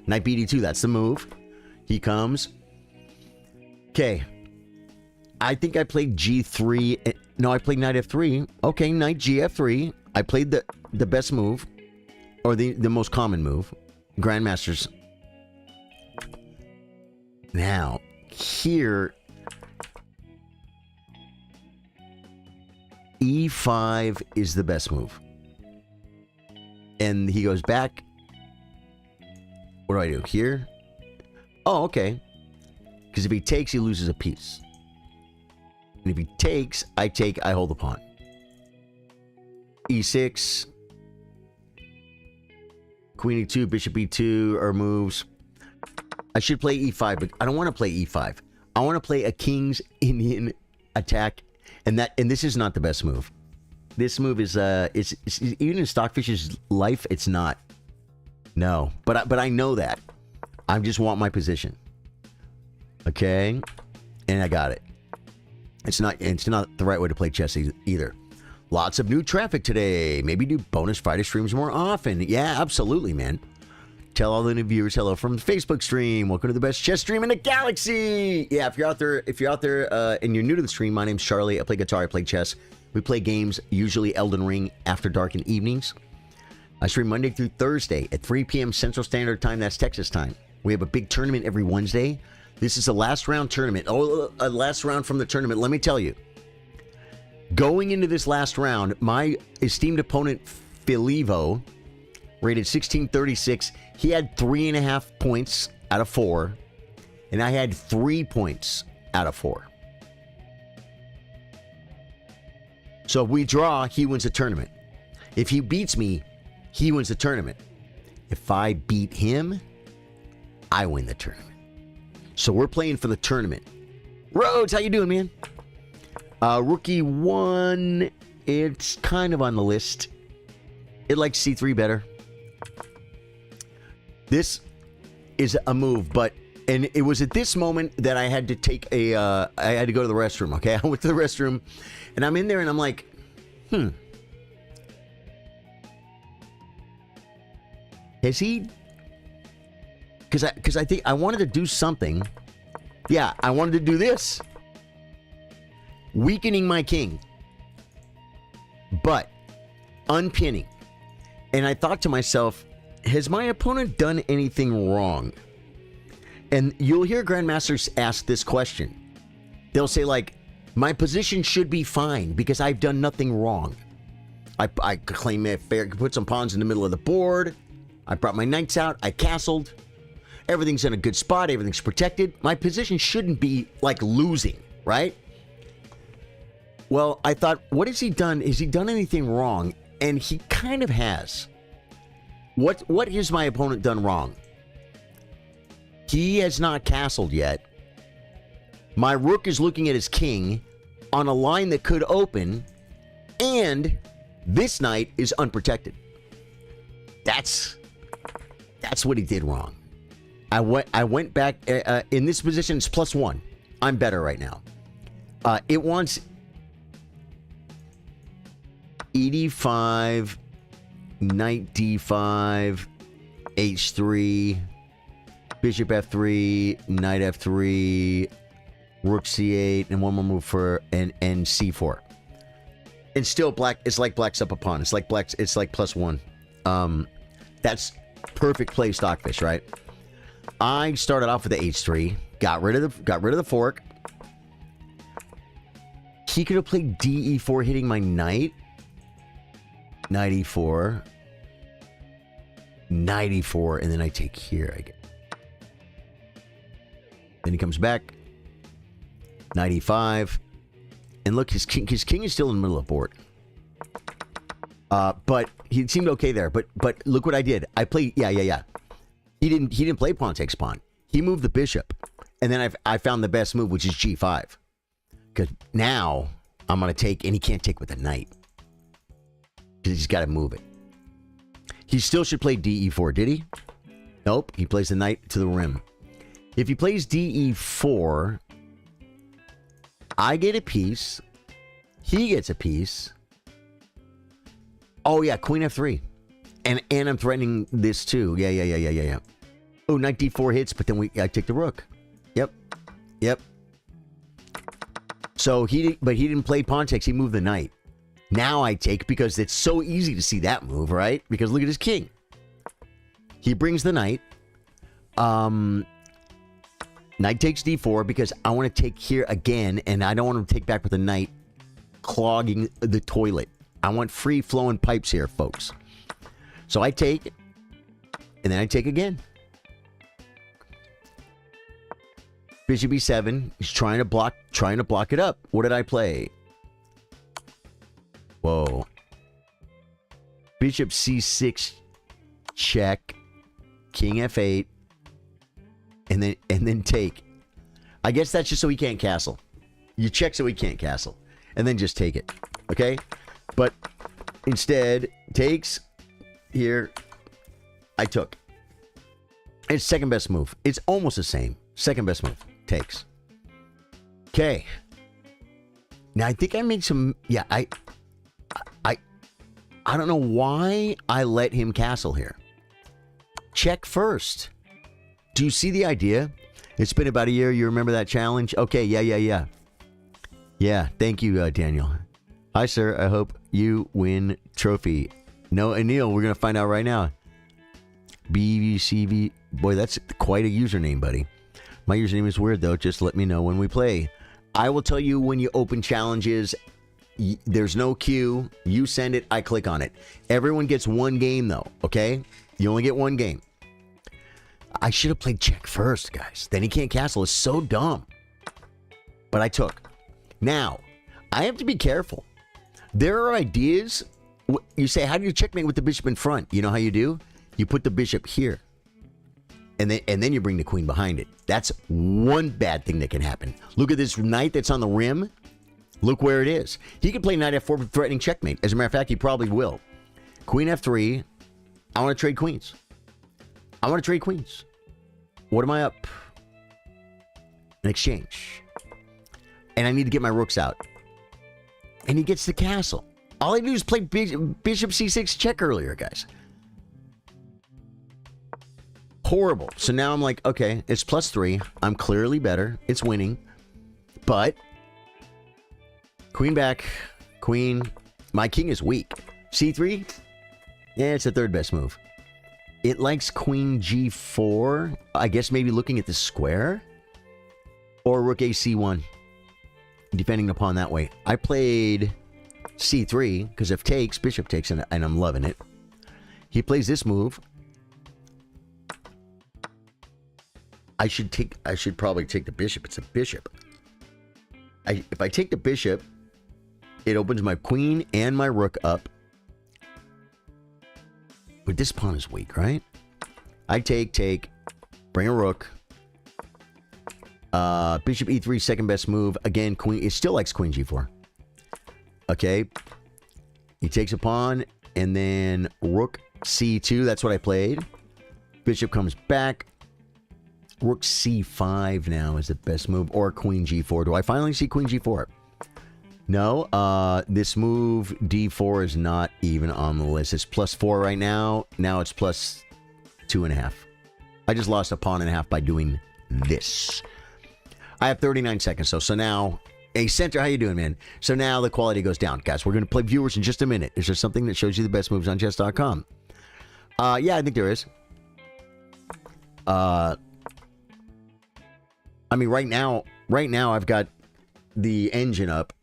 Knight BD2, that's the move. He comes. Okay. I think I played G3. No, I played Knight F3. Okay, Knight GF3. I played the best move. Or the most common move. Grandmasters. Now, here... E5 is the best move. And he goes back. What do I do? Here? Oh, okay. Because if he takes, he loses a piece. And if he takes, I take, I hold the pawn. E6... Queen E2, Bishop E2 are moves. I should play E5, but I don't want to play E5. I want to play a King's Indian attack, and this is not the best move. This move is it's even in Stockfish's life, it's not. No, but I know that. I just want my position. Okay? And I got it. It's not the right way to play chess either. Lots of new traffic today. Maybe do bonus Friday streams more often. Yeah, absolutely, man. Tell all the new viewers hello from the Facebook stream. Welcome to the best chess stream in the galaxy. Yeah, if you're out there and you're new to the stream, my name's Charlie. I play guitar, I play chess. We play games, usually Elden Ring, after dark and evenings. I stream Monday through Thursday at 3 p.m. Central Standard Time. That's Texas time. We have a big tournament every Wednesday. This is a last round tournament. Oh, a last round from the tournament. Let me tell you. Going into this last round, my esteemed opponent, Filivo, rated 1636. He had 3.5 points out of 4. And I had 3 points out of 4. So if we draw, he wins the tournament. If he beats me, he wins the tournament. If I beat him, I win the tournament. So we're playing for the tournament. Rhodes, how you doing, man? Rookie 1, it's kind of on the list. It likes C3 better. This is a move, and it was at this moment that I had to take I had to go to the restroom, okay? I went to the restroom, and I'm in there, and I'm like, Has he... Because I think I wanted to do something. Yeah, I wanted to do this. Weakening my king. But unpinning. And I thought to myself, has my opponent done anything wrong? And you'll hear grandmasters ask this question. They'll say, like, my position should be fine because I've done nothing wrong. I claim I put some pawns in the middle of the board. I brought my knights out. I castled. Everything's in a good spot. Everything's protected. My position shouldn't be, like, losing, right? Well, I thought, what has he done? Has he done anything wrong? And he kind of has. What has my opponent done wrong? He has not castled yet. My rook is looking at his king on a line that could open, and this knight is unprotected. That's what he did wrong. I went back in this position. It's +1. I'm better right now. It wants E5, knight D5, H3, bishop F3, knight F3, rook C8, and one more move for and C4. And still black. It's like black's up a pawn. It's like black's. It's like +1. That's perfect play stockfish, right? I started off with the H3, got rid of the fork. He could have played DE4, hitting my knight. Knight E4, knight E4, and then I take here. I get. Then he comes back. Knight E5, and look, his king is still in the middle of the board. But he seemed okay there. But look what I did. I played. Yeah. He didn't play pawn takes pawn. He moved the bishop, and then I found the best move, which is G5. Because now I'm gonna take, and he can't take with a knight. Because he's got to move it. He still should play DE4, did he? Nope. He plays the knight to the rim. If he plays DE4, I get a piece. He gets a piece. Oh yeah, Queen F3, and I'm threatening this too. Yeah. Oh, knight D4 hits, but then I take the rook. Yep. So he didn't play pawn takes. He moved the knight. Now I take because it's so easy to see that move, right? Because look at his king. He brings the knight. Knight takes D4 because I want to take here again, and I don't want to take back with the knight clogging the toilet. I want free-flowing pipes here, folks. So I take, and then I take again. Bishop E7. He's trying to block it up. What did I play? Whoa. Bishop C6, check. King F8, and then take. I guess that's just so he can't castle. You check so he can't castle, and then just take it. Okay. But instead, takes here. I took. It's second best move. It's almost the same. Second best move. Takes. Okay. Now I think I made some. Yeah, I don't know why I let him castle here. Check first. Do you see the idea? It's been about a year. You remember that challenge? Okay, yeah. Yeah, thank you, Daniel. Hi, sir. I hope you win trophy. No, Anil, we're going to find out right now. BVCV. Boy, that's quite a username, buddy. My username is weird, though. Just let me know when we play. I will tell you when you open challenges. There's no queue. You send it. I click on it. Everyone gets one game, though, okay? You only get one game. I should have played check first, guys. Then he can't castle. It's so dumb. But I took. Now, I have to be careful. There are ideas. You say, how do you checkmate with the bishop in front? You know how you do? You put the bishop here. And then you bring the queen behind it. That's one bad thing that can happen. Look at this knight that's on the rim. Look where it is. He could play knight f4 threatening checkmate. As a matter of fact, he probably will. Queen f3. I want to trade queens. What am I up? An exchange. And I need to get my rooks out. And he gets the castle. All I do is play bishop c6 check earlier, guys. Horrible. So now I'm like, okay, it's +3. I'm clearly better. It's winning. But queen back. Queen. My king is weak. c3? Yeah, it's the third best move. It likes queen g4. I guess maybe looking at the square. Or rook a c1. Defending upon that way. I played c3 because if takes, bishop takes, and I'm loving it. He plays this move. I should probably take the bishop. It's a bishop. If I take the bishop, it opens my queen and my rook up. But this pawn is weak, right? I take, bring a rook. Bishop e3, second best move. Again, queen. It still likes queen g4. Okay. He takes a pawn, and then rook c2. That's what I played. Bishop comes back. Rook c5 now is the best move, or queen g4. Do I finally see queen g4? No, this move, d4, is not even on the list. It's +4 right now. Now it's +2.5. I just lost a pawn and a half by doing this. I have 39 seconds, so now, hey, Center, how you doing, man? So now the quality goes down. Guys, we're going to play viewers in just a minute. Is there something that shows you the best moves on chess.com? Yeah, I think there is. I mean, right now, I've got the engine up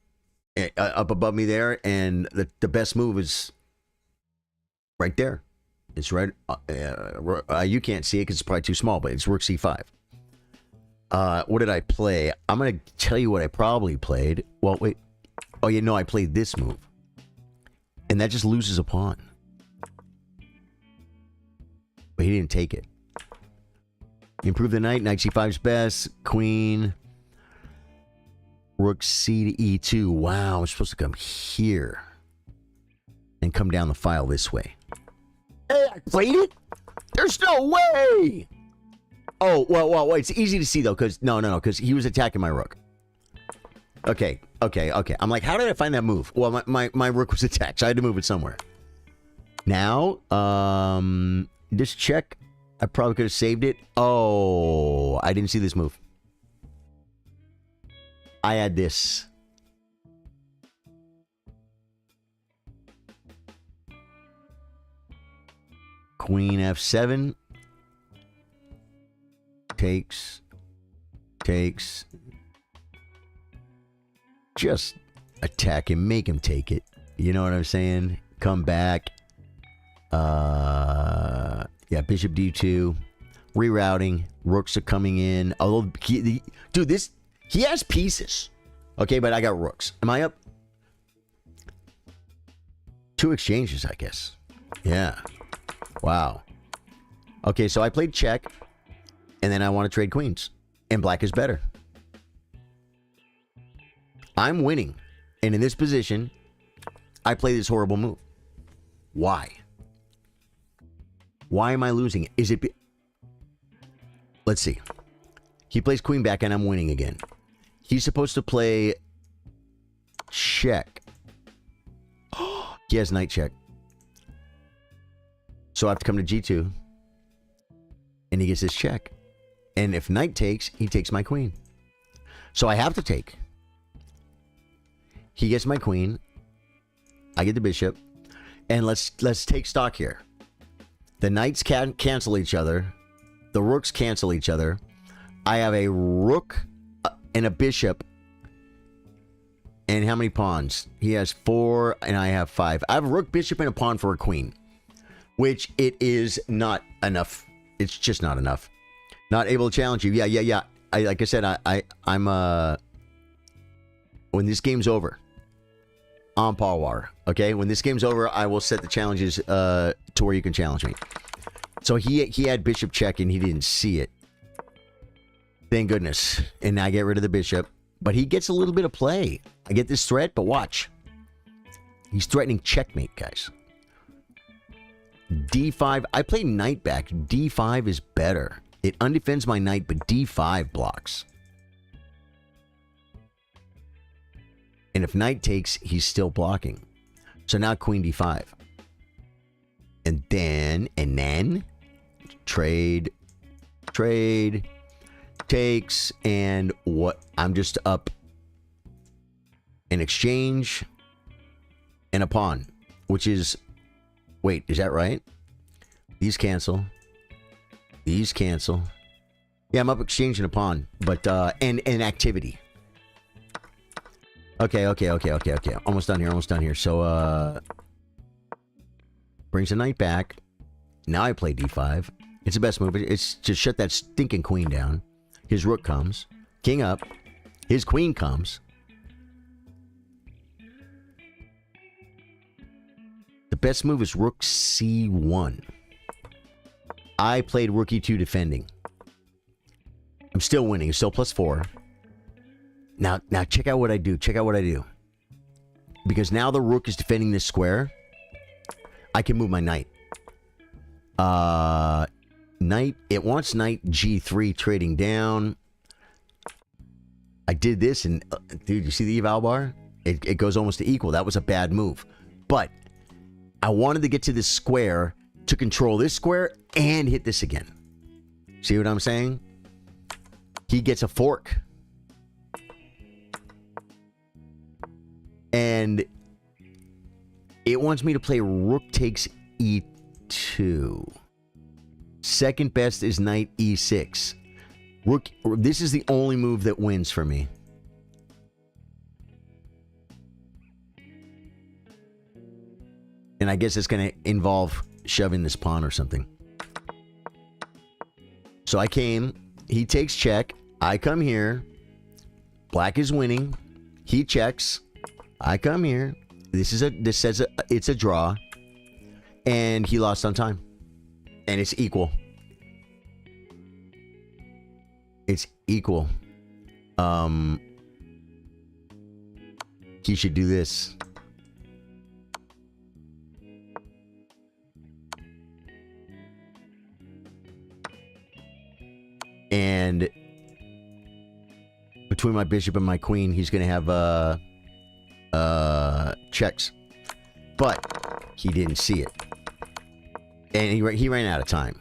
above me there, and the best move is right there. It's right. You can't see it because it's probably too small, but it's rook c5. What did I play? I'm going to tell you what I probably played. Well, wait. Oh, yeah, no, I played this move. And that just loses a pawn. But he didn't take it. Improve the knight. Knight c5's best. Queen. Rook c to e2. Wow, I'm supposed to come here. And come down the file this way. Hey, I played it? There's no way! Oh, well, it's easy to see, though, because... No, because he was attacking my rook. Okay. I'm like, how did I find that move? Well, my rook was attacked, so I had to move it somewhere. Now, this check, I probably could have saved it. Oh, I didn't see this move. I had this. Queen f7. Takes. Just attack him, make him take it. You know what I'm saying? Come back. Yeah, bishop d2. Rerouting. Rooks are coming in. Although, dude, he has pieces. Okay, but I got rooks. Am I up? 2 exchanges, I guess. Yeah. Wow. Okay, so I played check. And then I want to trade queens. And black is better. I'm winning. And in this position, I play this horrible move. Why? Why am I losing it? Is it... let's see. He plays queen back, and I'm winning again. He's supposed to play check. He has knight check. So I have to come to g2. And he gets his check. And if knight takes, he takes my queen. So I have to take. He gets my queen. I get the bishop. And let's take stock here. The knights can cancel each other. The rooks cancel each other. I have a rook and a bishop. And how many pawns? He has 4 and I have 5. I have a rook, bishop, and a pawn for a queen. Which it is not enough. It's just not enough. Not able to challenge you. Yeah. Like I said, I'm when this game's over, on par water. Okay? When this game's over, I will set the challenges to where you can challenge me. So he had bishop check and he didn't see it. Thank goodness. And I get rid of the bishop. But he gets a little bit of play. I get this threat, but watch. He's threatening checkmate, guys. D5. I play knight back. D5 is better. It undefends my knight, but D5 blocks. And if knight takes, he's still blocking. So now queen D5. And then, trade, takes, and what? I'm just up an exchange and a pawn, which is, wait, is that right? These cancel. These cancel. Yeah, I'm up exchanging a pawn, but, and activity. Okay. Almost done here. So, brings the knight back. Now I play D5. It's the best move. It's to shut that stinking queen down. His rook comes. King up. His queen comes. The best move is rook C1. I played rook E2 defending. I'm still winning. It's still +4. Now check out what I do. Because now the rook is defending this square. I can move my knight. Knight. It wants knight G3 trading down. I did this and dude, you see the eval bar? It goes almost to equal. That was a bad move. But I wanted to get to this square to control this square and hit this again. See what I'm saying? He gets a fork. And it wants me to play rook takes E2. Second best is knight E6. Rook, this is the only move that wins for me. And I guess it's going to involve shoving this pawn or something. So I came. He takes check. I come here. Black is winning. He checks. I come here. This says it's a draw. And he lost on time. And it's equal. It's equal. He should do this. And between my bishop and my queen, he's going to have checks. But he didn't see it. And he ran out of time.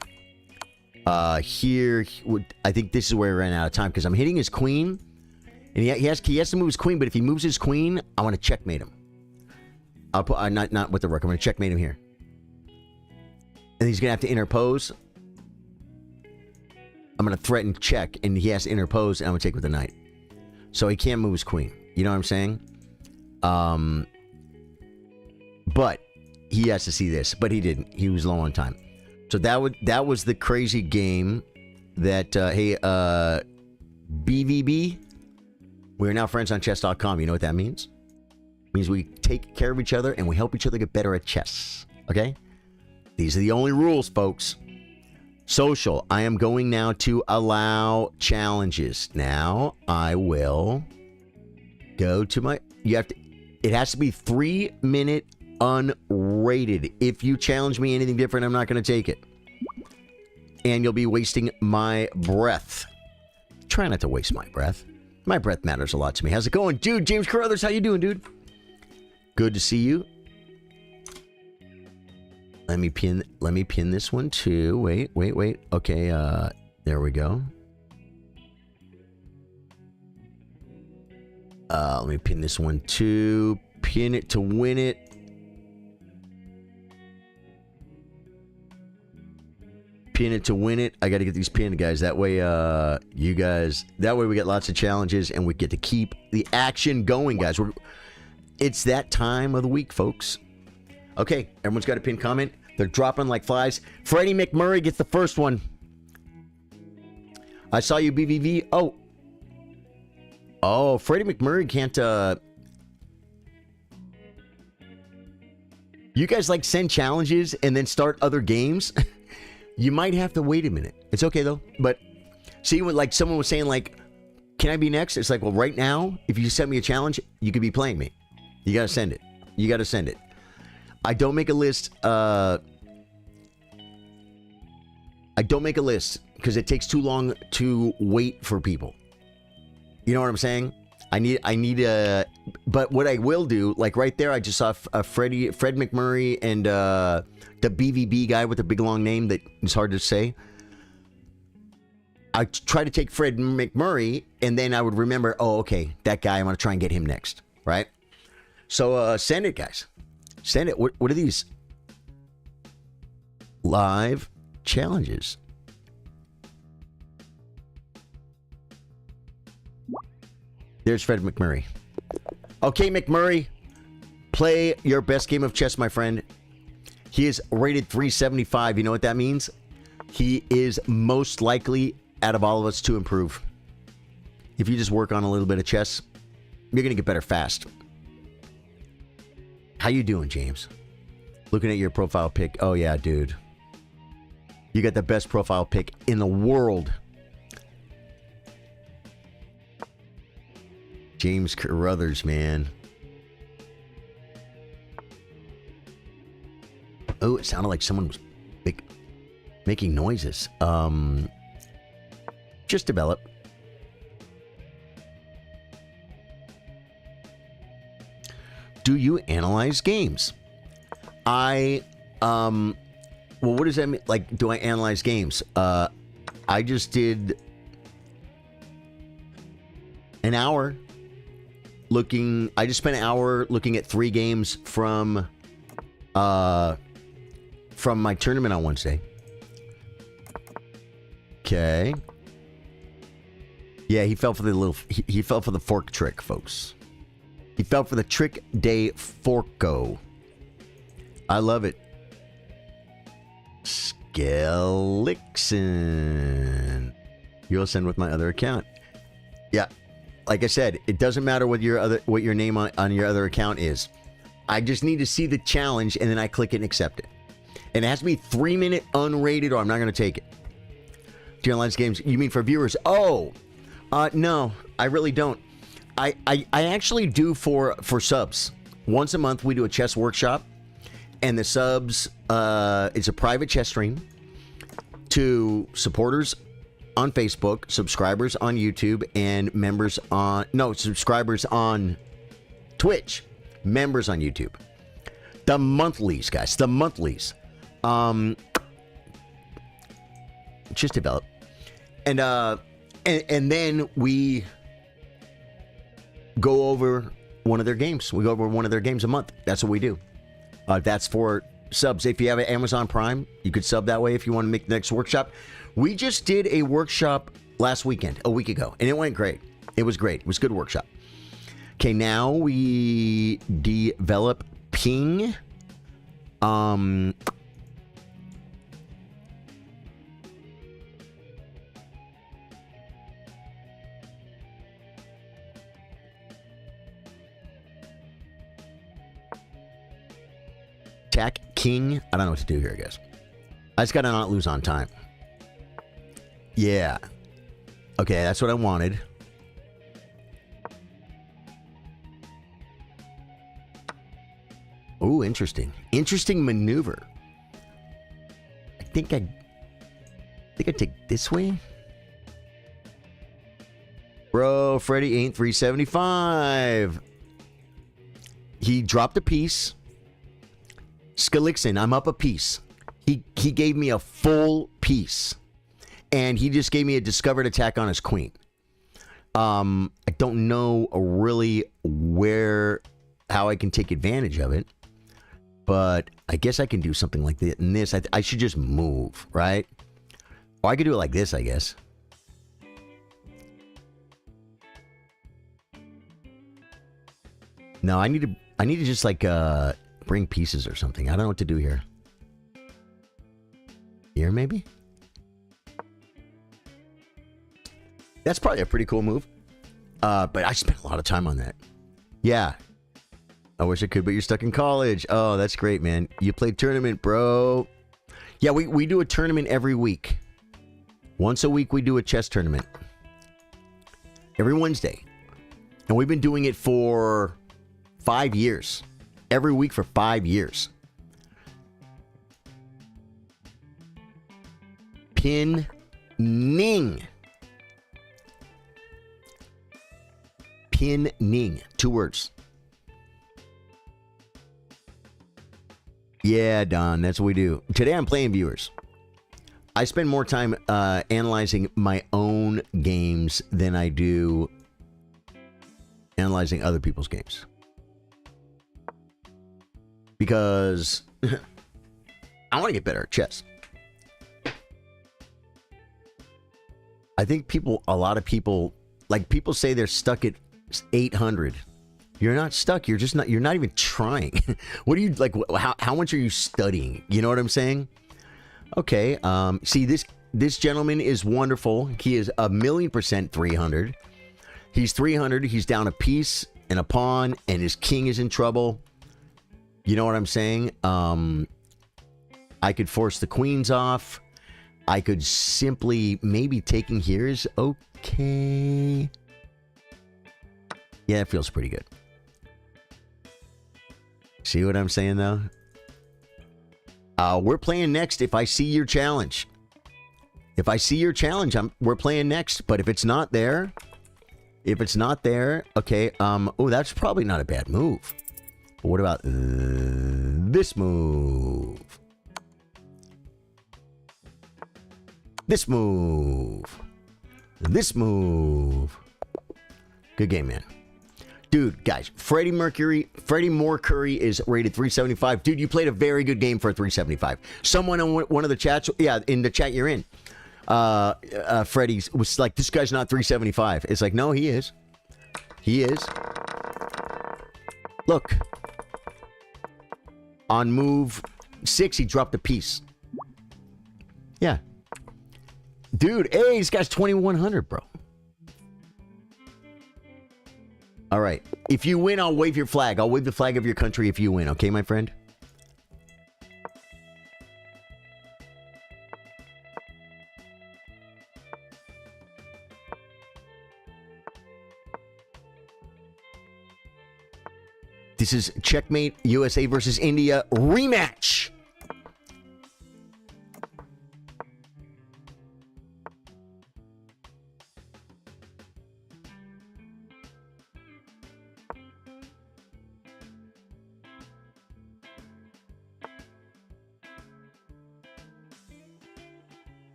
Here, I think this is where he ran out of time because I'm hitting his queen. And he has to move his queen, but if he moves his queen, I want to checkmate him. I'll put not with the rook. I'm going to checkmate him here. And he's going to have to interpose. I'm going to threaten check, and he has to interpose, and I'm going to take with the knight. So he can't move his queen. You know what I'm saying? But he has to see this, but he didn't. He was low on time. So that was the crazy game that, hey, BVB, we're now friends on chess.com. You know what that means? It means we take care of each other, and we help each other get better at chess. Okay? These are the only rules, folks. Social. I am going now to allow challenges. Now I will go to my. It has to be 3-minute unrated. If you challenge me anything different, I'm not going to take it. and you'll be wasting my breath. Try not to waste my breath. My breath matters a lot to me. How's it going? Dude, James Carruthers, how you doing, dude? Good to see you. Let me pin this one too. Wait. Okay, there we go. Let me pin this one too. Pin it to win it. Pin it to win it. I got to get these pinned, guys. That way, that way we get lots of challenges and we get to keep the action going, guys. It's that time of the week, folks. Okay, everyone's got a pinned comment. They're dropping like flies. Freddie McMurray gets the first one. I saw you, BVV. Oh, Freddie McMurray can't, you guys like send challenges and then start other games? You might have to wait a minute. It's okay though. But see, what like someone was saying, like, can I be next? It's like, well, right now, if you send me a challenge, you could be playing me. You gotta send it. You gotta send it. I don't make a list. I don't make a list because it takes too long to wait for people. You know what I'm saying? I need a. But what I will do, like right there, I just saw Fred McMurray and the BVB guy with the big long name that is hard to say. I try to take Fred McMurray, and then I would remember, oh, okay, that guy, I'm going to try and get him next, right? So send it, guys. Send it. What are these? Live challenges. There's Fred McMurray. Okay, McMurray, play your best game of chess, my friend. He is rated 375. You know what that means? He is most likely out of all of us to improve. If you just work on a little bit of chess, you're going to get better fast. How you doing, James? Looking at your profile pic. Oh, yeah, dude. You got the best profile pic in the world. James Carruthers, man. Oh, it sounded like someone was making noises. Just develop. Do you analyze games? Well, what does that mean? Like, do I analyze games? I just did an hour looking. I just spent an hour looking at 3 games from my tournament on Wednesday. Okay. Yeah, he fell for the little. He fell for the fork trick, folks. He fell for the trick de forco. I love it. Skelixon. You'll send with my other account. Yeah, like I said, it doesn't matter what your name on your other account is. I just need to see the challenge, and then I click it and accept it. And it has to be 3-minute unrated, or I'm not going to take it. Do you analyze games? You mean for viewers? Oh, no, I really don't. I actually do for subs. Once a month, we do a chess workshop, and the subs, it's a private chess stream to supporters on Facebook, subscribers on YouTube, and subscribers on Twitch, members on YouTube. The monthlies, guys, the monthlies. Just develop. And then we go over one of their games. We go over one of their games a month. That's what we do. That's for subs. If you have an Amazon Prime, you could sub that way if you want to make the next workshop. We just did a workshop last weekend, a week ago, and it went great. It was great. It was a good workshop. Okay, now we develop ping. Attack king. I don't know what to do here, guys. I just gotta not lose on time. Yeah. Okay, that's what I wanted. Ooh, interesting. Interesting maneuver. I think think I take this way. Bro, Freddy ain't 375. He dropped a piece. Skalixin, I'm up a piece. He gave me a full piece. And he just gave me a discovered attack on his queen. I don't know really how I can take advantage of it. But I guess I can do something like this. And this, I should just move, right? Or I could do it like this, I guess. No, I need to just like bring pieces or something. I don't know what to do here. Here, maybe? That's probably a pretty cool move. But I spent a lot of time on that. Yeah. I wish I could, but you're stuck in college. Oh, that's great, man. You played tournament, bro. Yeah, we do a tournament every week. Once a week, we do a chess tournament. Every Wednesday. And we've been doing it for 5 years. Every week for 5 years. Pinning. Pinning. 2 words. Yeah, Don, that's what we do. Today I'm playing viewers. I spend more time analyzing my own games than I do analyzing other people's games. Because I want to get better at chess. I think a lot of people, like people say they're stuck at 800. You're not stuck. You're not even trying. What do you like? How much are you studying? You know what I'm saying? Okay. See, this gentleman is wonderful. He is 1,000,000% 300. He's 300. He's down a piece and a pawn, and his king is in trouble. You know what I'm saying? I could force the queens off. I could simply maybe taking here is okay. Yeah, it feels pretty good. See what I'm saying, though? We're playing next if I see your challenge. If I see your challenge, we're playing next. But if it's not there, okay. Oh, that's probably not a bad move. But what about this move? This move. This move. Good game, man. Dude, guys, Freddie Mercury is rated 375. Dude, you played a very good game for a 375. Someone on one of the chats, yeah, in the chat you're in, Freddie was like, this guy's not 375. It's like, no, he is. He is. Look. On move 6, he dropped a piece. Yeah. Dude, hey, this guy's 2,100, bro. All right. If you win, I'll wave your flag. I'll wave the flag of your country if you win. Okay, my friend? This is Checkmate USA versus India rematch.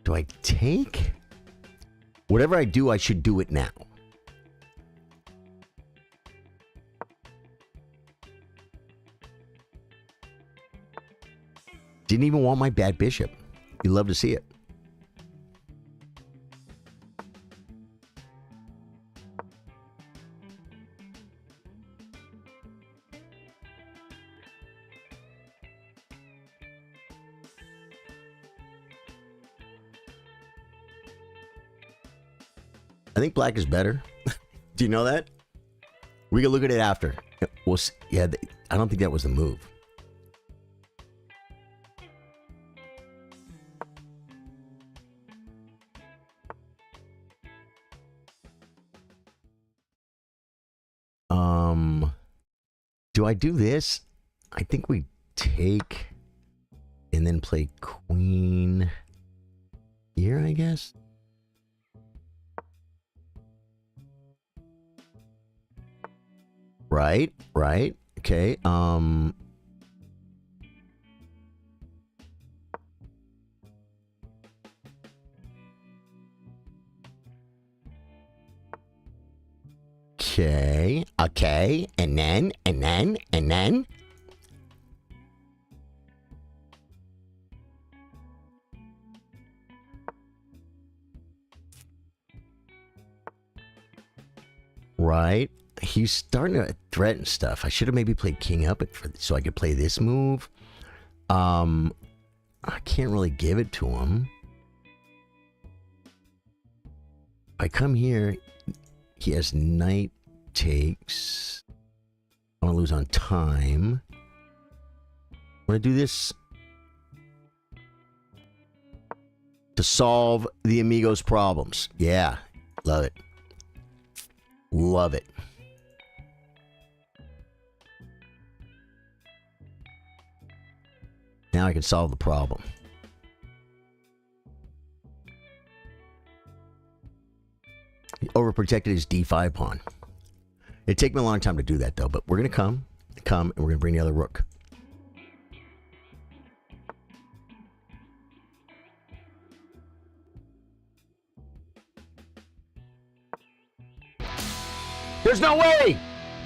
Do I take? Whatever I do, I should do it now. Didn't even want my bad bishop. You love to see it. I think black is better. Do you know that? We can look at it after. We'll see. Yeah, I don't think that was the move. Do I do this? I think we take... and then play queen here, I guess. Right, right. Okay. Okay. Okay. And then. Right. He's starting to threaten stuff. I should have maybe played king up so I could play this move. I can't really give it to him. If I come here, he has knight takes. I want to lose on time. I'm going to do this to solve the Amigos' problems. Yeah, love it. Love it. Now I can solve the problem. He overprotected his d5 pawn. It'd take me a long time to do that, though, but we're going to come, and we're going to bring the other rook. There's no way!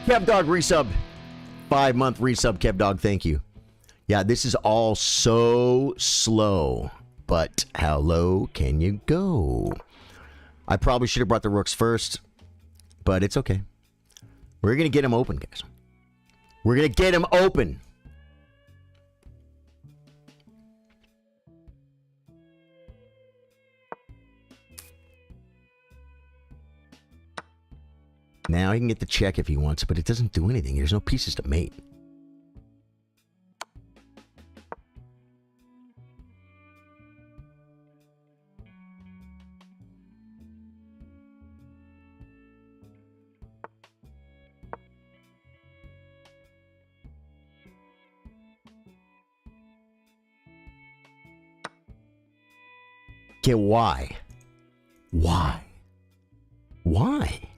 KevDog resub. 5-month resub, KevDog, thank you. Yeah, this is all so slow, but how low can you go? I probably should have brought the rooks first, but it's okay. We're going to get him open, guys. We're going to get him open. Now he can get the check if he wants, but it doesn't do anything. There's no pieces to mate. Okay, why? Why? Why?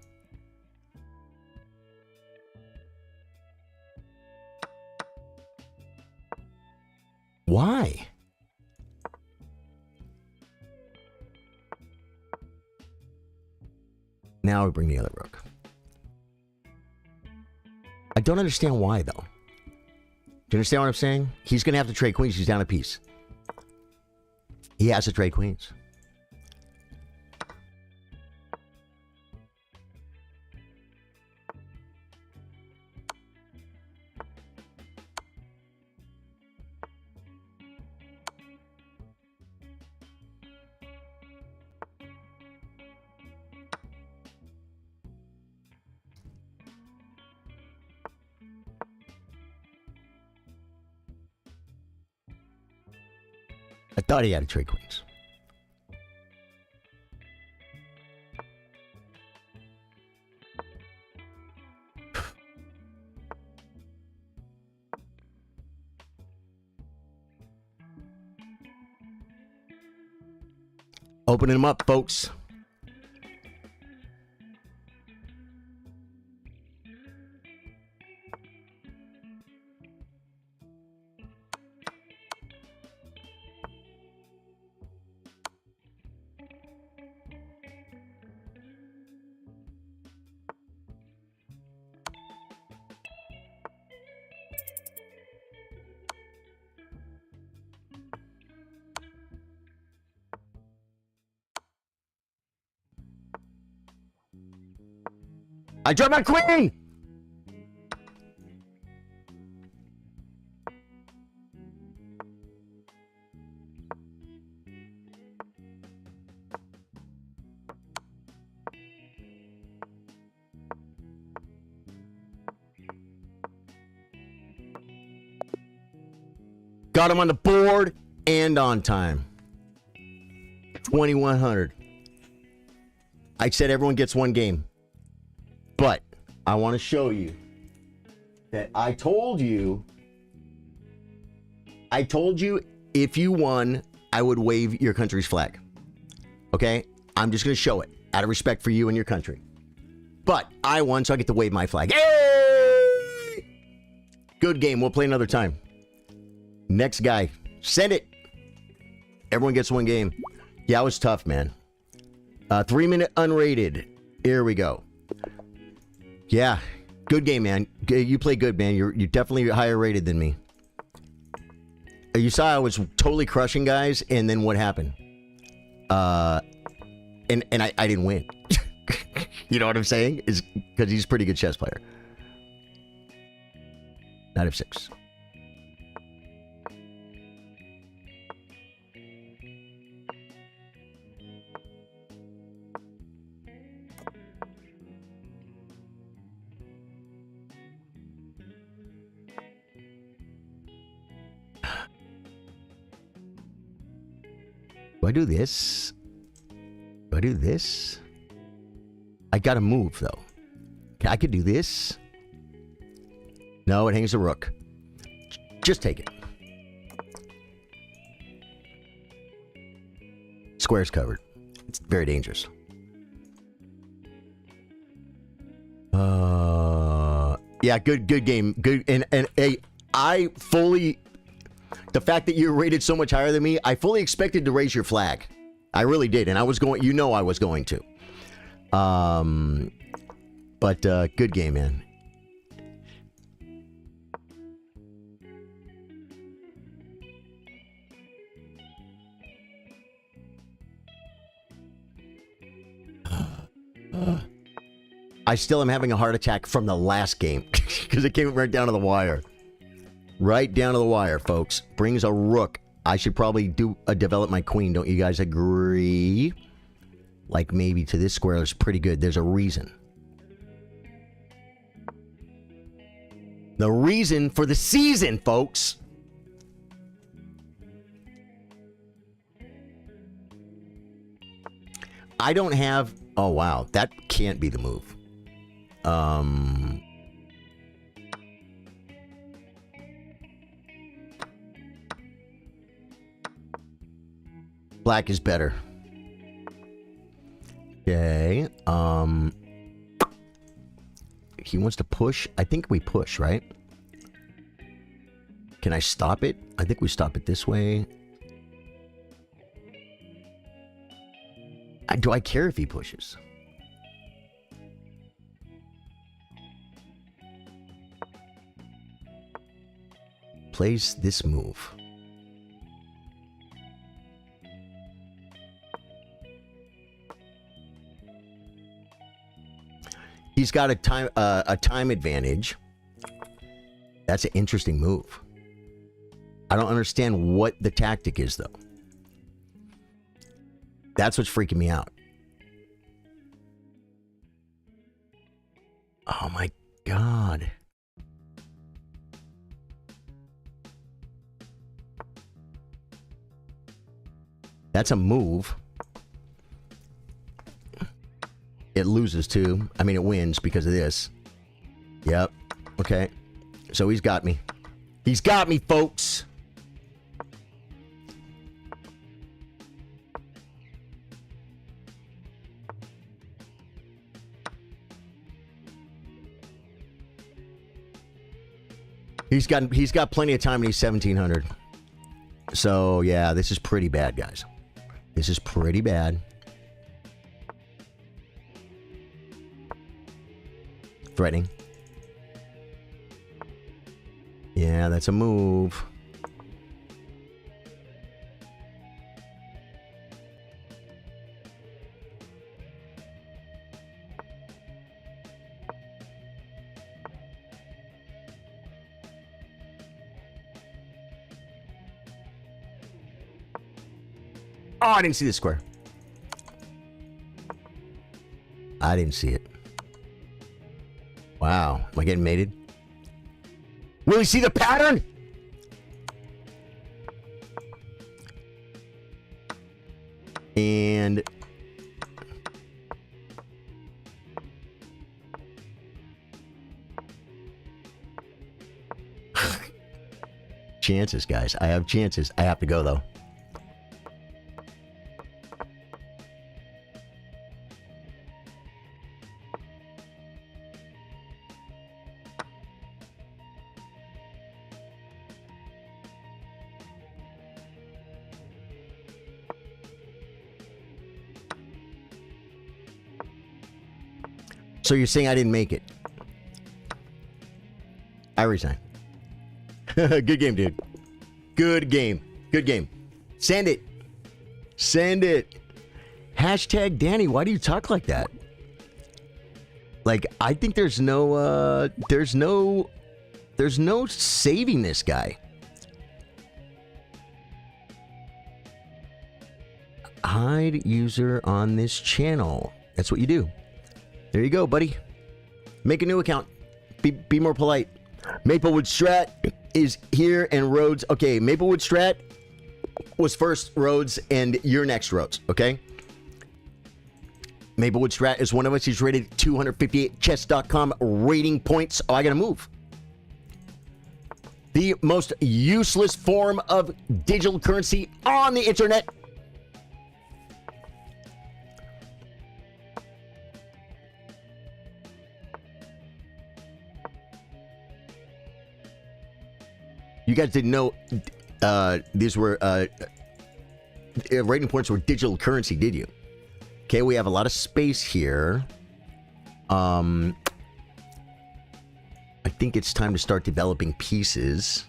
Why? Now we bring the other rook. I don't understand why, though. Do you understand what I'm saying? He's going to have to trade queens. He's down a piece. He has to trade queens. I thought he had to trade queens. Opening them up, folks. I dropped my queen! Got him on the board and on time. 2,100. I said everyone gets one game. But I want to show you that I told you if you won, I would wave your country's flag. Okay? I'm just going to show it out of respect for you and your country. But I won, so I get to wave my flag. Yay! Good game. We'll play another time. Next guy. Send it. Everyone gets one game. Yeah, it was tough, man. 3-minute unrated. Here we go. Yeah. Good game, man. You play good, man. You're definitely higher rated than me. You saw I was totally crushing guys, and then what happened? And I didn't win. You know what I'm saying? Is because he's a pretty good chess player. Knight of 6. Do I do this? Do I do this? I gotta move, though. I could do this. No, it hangs the rook. Just take it. Square's covered. It's very dangerous. Yeah, good game. Good, and I fully... The fact that you're rated so much higher than me, I fully expected to raise your flag. I really did, and I was going... You know I was going to. But good game, man. I still am having a heart attack from the last game because it came right down to the wire. Right down to the wire, folks. Brings a rook. I should probably develop my queen. Don't you guys agree? Like maybe to this square is pretty good. There's a reason. The reason for the season, folks. I don't have... Oh, wow. That can't be the move. Black is better. Okay. He wants to push. I think we push, right? Can I stop it? I think we stop it this way. Do I care if he pushes? Plays this move. He's got a time advantage. That's an interesting move. I don't understand what the tactic is, though. That's what's freaking me out. Oh, my God. That's a move. It loses, too. I mean, it wins because of this. Yep. Okay. So he's got me. He's got me, folks. He's got plenty of time and he's 1700. So, yeah, this is pretty bad, guys. This is pretty bad. Threatening. Yeah, that's a move. Oh, I didn't see the square. I didn't see it. Wow. Am I getting mated? Will he see the pattern? And... chances, guys. I have chances. I have to go, though. So you're saying I didn't make it? I resign. Good game, dude. Good game. Good game. Send it. Send it. Hashtag Danny, why do you talk like that? Like, I think there's no saving this guy. Hide user on this channel. That's what you do. There you go, buddy. Make a new account. Be more polite. Maplewood Strat is here and Rhodes. Okay, Maplewood Strat was first, Rhodes, and you're next, Rhodes. Okay? Maplewood Strat is one of us. He's rated 258 chess.com rating points. Oh, I gotta move. The most useless form of digital currency on the internet. You guys didn't know these were rating points were digital currency, did you? Okay, we have a lot of space here. I think it's time to start developing pieces.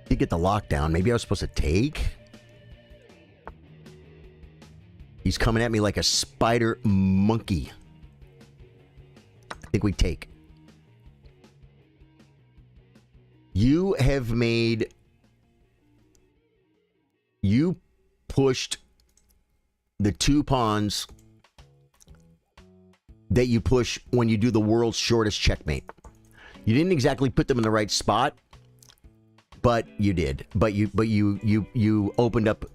You get the lockdown. Maybe I was supposed to take. He's coming at me like a spider monkey. I think we take. You have made... You pushed the 2 pawns that you push when you do the world's shortest checkmate. You didn't exactly put them in the right spot, but you did. But you opened up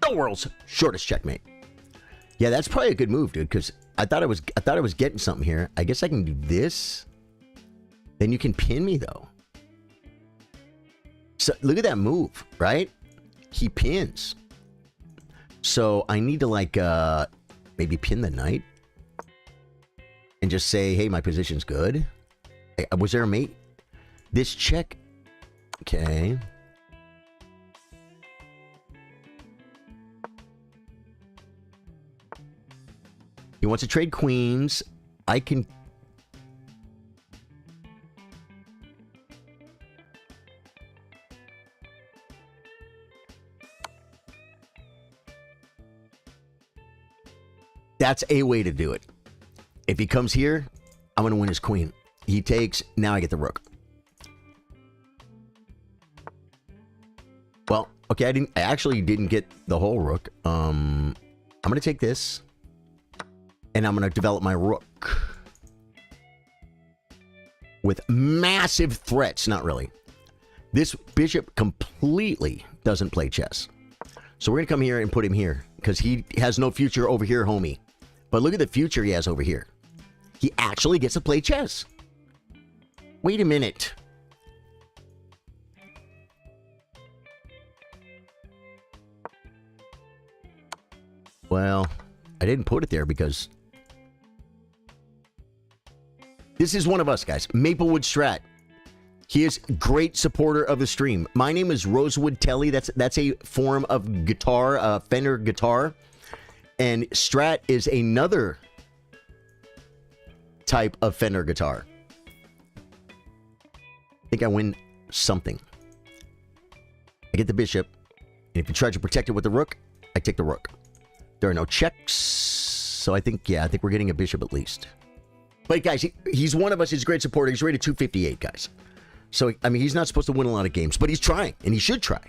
the world's shortest checkmate. Yeah, that's probably a good move, dude, because I thought I was getting something here. I guess I can do this. Then you can pin me, though. So look at that move, right? He pins. So I need to, like, maybe pin the knight. And just say, hey, my position's good. Was there a mate? This check. Okay. He wants to trade queens. I can... That's a way to do it. If he comes here, I'm going to win his queen. He takes. Now I get the rook. Well, okay, I actually didn't get the whole rook. I'm going to take this. And I'm going to develop my rook. With massive threats. Not really. This bishop completely doesn't play chess. So we're going to come here and put him here. Because he has no future over here, homie. But look at the future he has over here. He actually gets to play chess. Wait a minute. Well, I didn't put it there because... This is one of us, guys. Maplewood Strat. He is a great supporter of the stream. My name is Rosewood Telly. That's a form of guitar, Fender guitar. And Strat is another type of Fender guitar. I think I win something. I get the bishop. And if you try to protect it with the rook, I take the rook. There are no checks. So I think, yeah, I think we're getting a bishop at least. But guys, he's one of us. He's a great supporter. He's rated 258, guys. So, I mean, he's not supposed to win a lot of games, but he's trying, and he should try.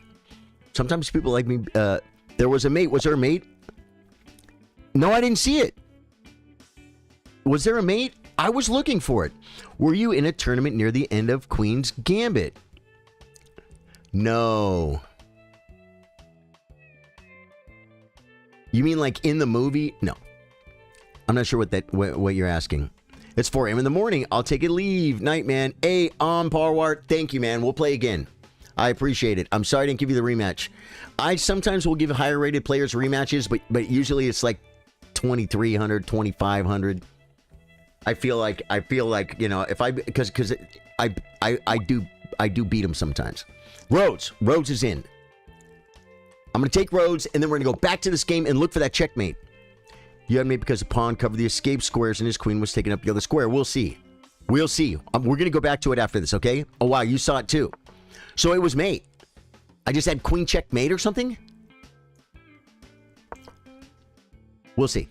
Sometimes people like me, there was a mate. Was there a mate? No, I didn't see it. Was there a mate? I was looking for it. Were you in a tournament near the end of Queen's Gambit? No. You mean like in the movie? No. I'm not sure what you're asking. It's 4 a.m. in the morning. I'll take a leave. Night, man. Hey, Parwart. Thank you, man. We'll play again. I appreciate it. I'm sorry I didn't give you the rematch. I sometimes will give higher rated players rematches, but usually it's like 2,300, 2,500. I feel like if I because I do beat him sometimes. Rhodes is in. I'm gonna take Rhodes, and then we're gonna go back to this game and look for that checkmate. You had me because the pawn covered the escape squares and his queen was taking up the other square. We'll see. We'll see. We're gonna go back to it after this, okay? Oh wow, you saw it too. So it was mate. I just had queen checkmate or something? We'll see.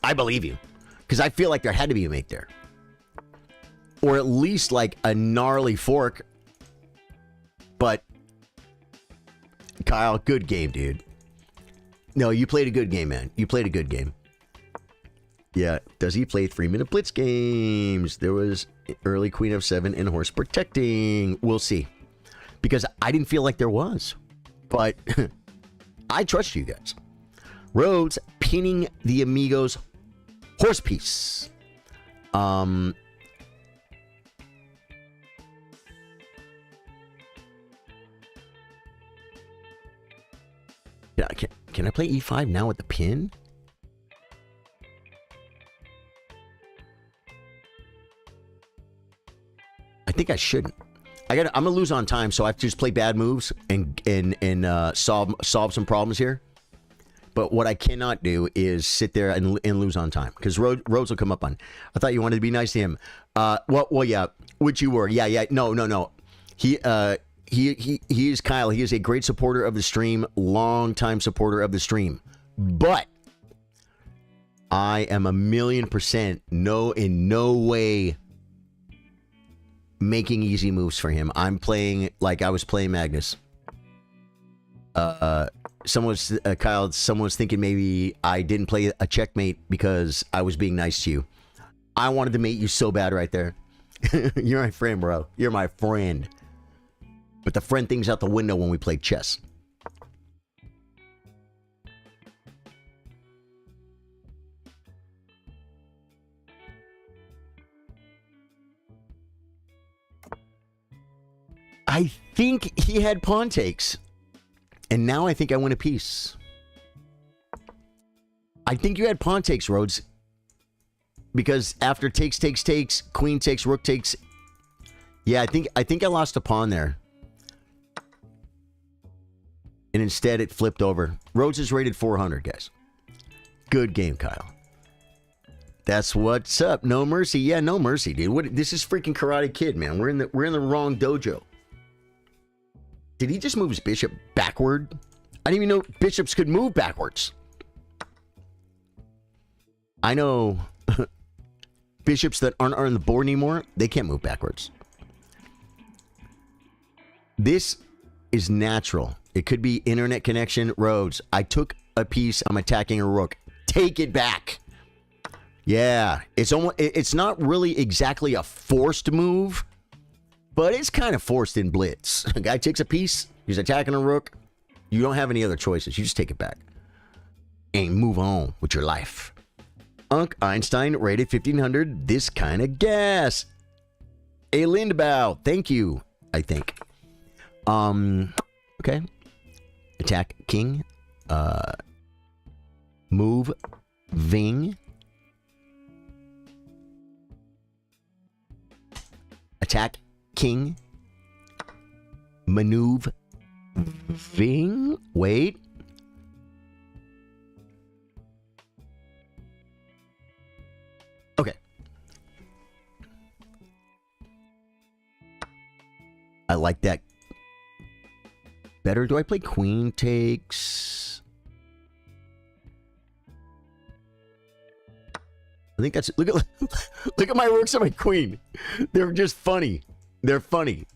I believe you. Because I feel like there had to be a mate there. Or at least like a gnarly fork. But, Kyle, good game, dude. No, you played a good game, man. You played a good game. Yeah, does he play 3-minute blitz games? There was early queen f7 and horse protecting. We'll see. Because I didn't feel like there was. But I trust you guys. Rhodes pinning the Amigos horse piece. Can I play e5 now with the pin? I think I shouldn't. I'm gonna lose on time, so I have to just play bad moves and solve some problems here. But what I cannot do is sit there and lose on time because Rhodes will come up on. I thought you wanted to be nice to him. Well, yeah, which you were. Yeah. No. He is Kyle. He is a great supporter of the stream, long-time supporter of the stream. But I am 1,000,000% in no way making easy moves for him. I'm playing like I was playing Magnus. Kyle, someone was thinking maybe I didn't play a checkmate because I was being nice to you. I wanted to mate you so bad right there. You're my friend, bro. You're my friend. But the friend thing's out the window when we play chess. I think he had pawn takes. And now I think I win a piece. I think you had pawn takes, Rhodes. Because after takes, queen takes, rook takes. Yeah, I think I lost a pawn there. And instead it flipped over. Rhodes is rated 400, guys. Good game, Kyle. That's what's up. No mercy. Yeah, no mercy, dude. This is freaking Karate Kid, man. We're in the wrong dojo. Did he just move his bishop backward? I didn't even know bishops could move backwards. I know bishops that aren't on the board anymore, they can't move backwards. This is natural. It could be internet connection. Rhodes, I took a piece. I'm attacking a rook. Take it back. Yeah, it's not really exactly a forced move. But it's kind of forced in blitz. A guy takes a piece, he's attacking a rook. You don't have any other choices. You just take it back. And move on with your life. Unc Einstein rated 1,500. This kind of gas. A Lindbow. Thank you, I think. Okay. Attack king. Move Ving. Attack king. Maneuver. Ving. Wait. Okay. I like that better. Do I play queen takes? I think that's look at my rooks and my queen. They're just funny. They're funny.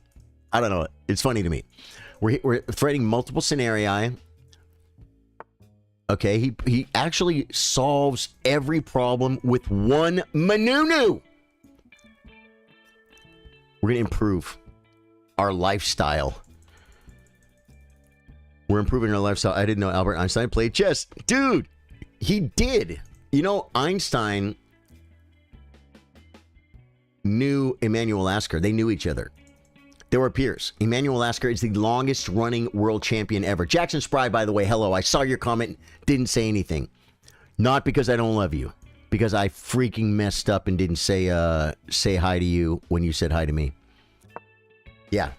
I don't know. It's funny to me. We're threading multiple scenarii. Okay, he actually solves every problem with one manunu. We're gonna improve our lifestyle. We're improving our lifestyle. I didn't know Albert Einstein played chess. Dude, he did. You know, Einstein knew Emmanuel Lasker. They knew each other. They were peers. Emmanuel Lasker is the longest running world champion ever. Jackson Spry, by the way, hello. I saw your comment, didn't say anything. Not because I don't love you, because I freaking messed up and didn't say hi to you when you said hi to me. Yeah.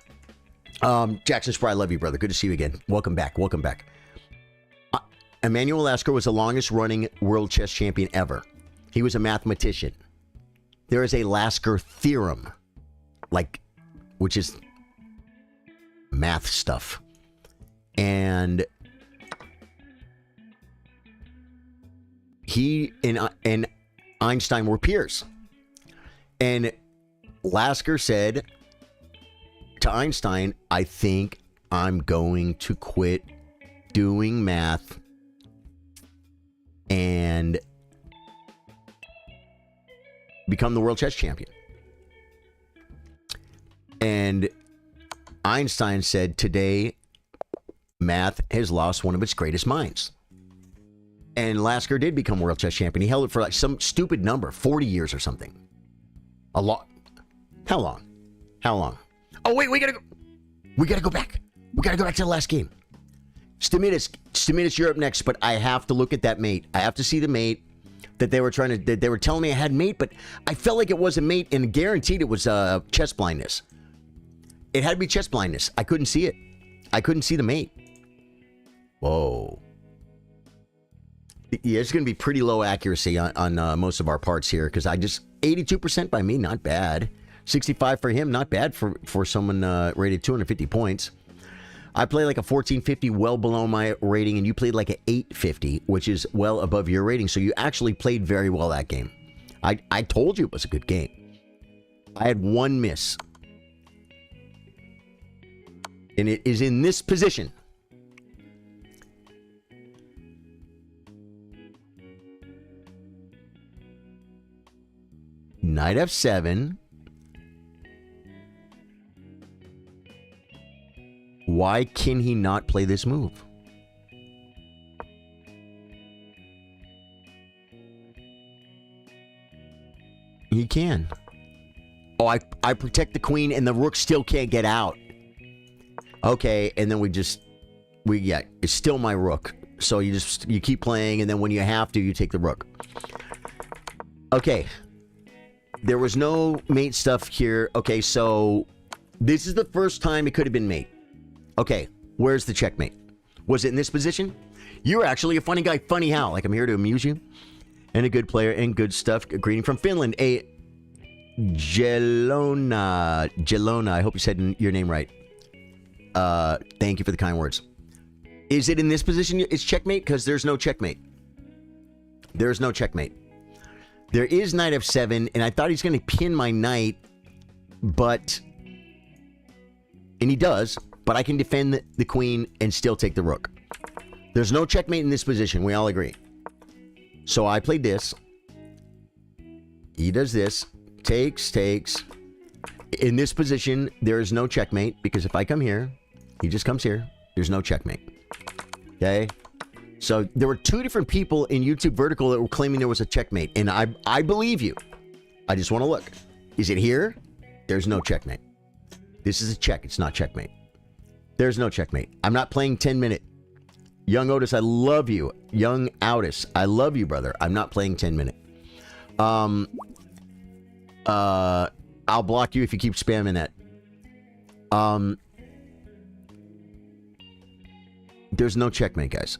Jackson Spry, I love you, brother. Good to see you again. Welcome back. Welcome back. Emmanuel Lasker was the longest running world chess champion ever. He was a mathematician. There is a Lasker theorem, which is math stuff. And he and Einstein were peers. And Lasker said to Einstein, I think I'm going to quit doing math and become the world chess champion. And Einstein said, today, math has lost one of its greatest minds. And Lasker did become world chess champion. He held it for like some stupid number, 40 years or something. A lot. How long? How long? Oh, wait, we gotta go. We gotta go back. We gotta go back to the last game. Stamidis, you're up next, but I have to look at that mate. I have to see the mate that they were they were telling me I had mate, but I felt like it was a mate and guaranteed it was chess blindness. It had to be chess blindness. I couldn't see it. I couldn't see the mate. Whoa. Yeah, it's going to be pretty low accuracy on most of our parts here because 82% by me, not bad. 65 for him, not bad for someone rated 250 points. I played like a 1450, well below my rating, and you played like an 850, which is well above your rating. So you actually played very well that game. I told you it was a good game. I had one miss. And it is in this position. Knight f7. Why can he not play this move? He can. Oh, I protect the queen and the rook still can't get out. Okay, and then it's still my rook. So you keep playing, and then when you have to, you take the rook. Okay. There was no mate stuff here. Okay, so this is the first time it could have been mate. Okay, where's the checkmate? Was it in this position? You're actually a funny guy. Funny how? Like I'm here to amuse you. And a good player and good stuff. A greeting from Finland. A Gelona. I hope you said your name right. Thank you for the kind words. Is it in this position? It's checkmate? Because there's no checkmate. There's no checkmate. There is knight f7, and I thought he's going to pin my knight, and he does, but I can defend the queen and still take the rook. There's no checkmate in this position. We all agree. So I played this. He does this. Takes. In this position, there is no checkmate, because if I come here, he just comes here. There's no checkmate. Okay? So there were two different people in YouTube Vertical that were claiming there was a checkmate, and I believe you. I just want to look. Is it here? There's no checkmate. This is a check. It's not checkmate. There's no checkmate. I'm not playing 10-minute. Young Otis, I love you. Young Otis, I love you, brother. I'm not playing 10-minute. I'll block you if you keep spamming that. There's no checkmate, guys.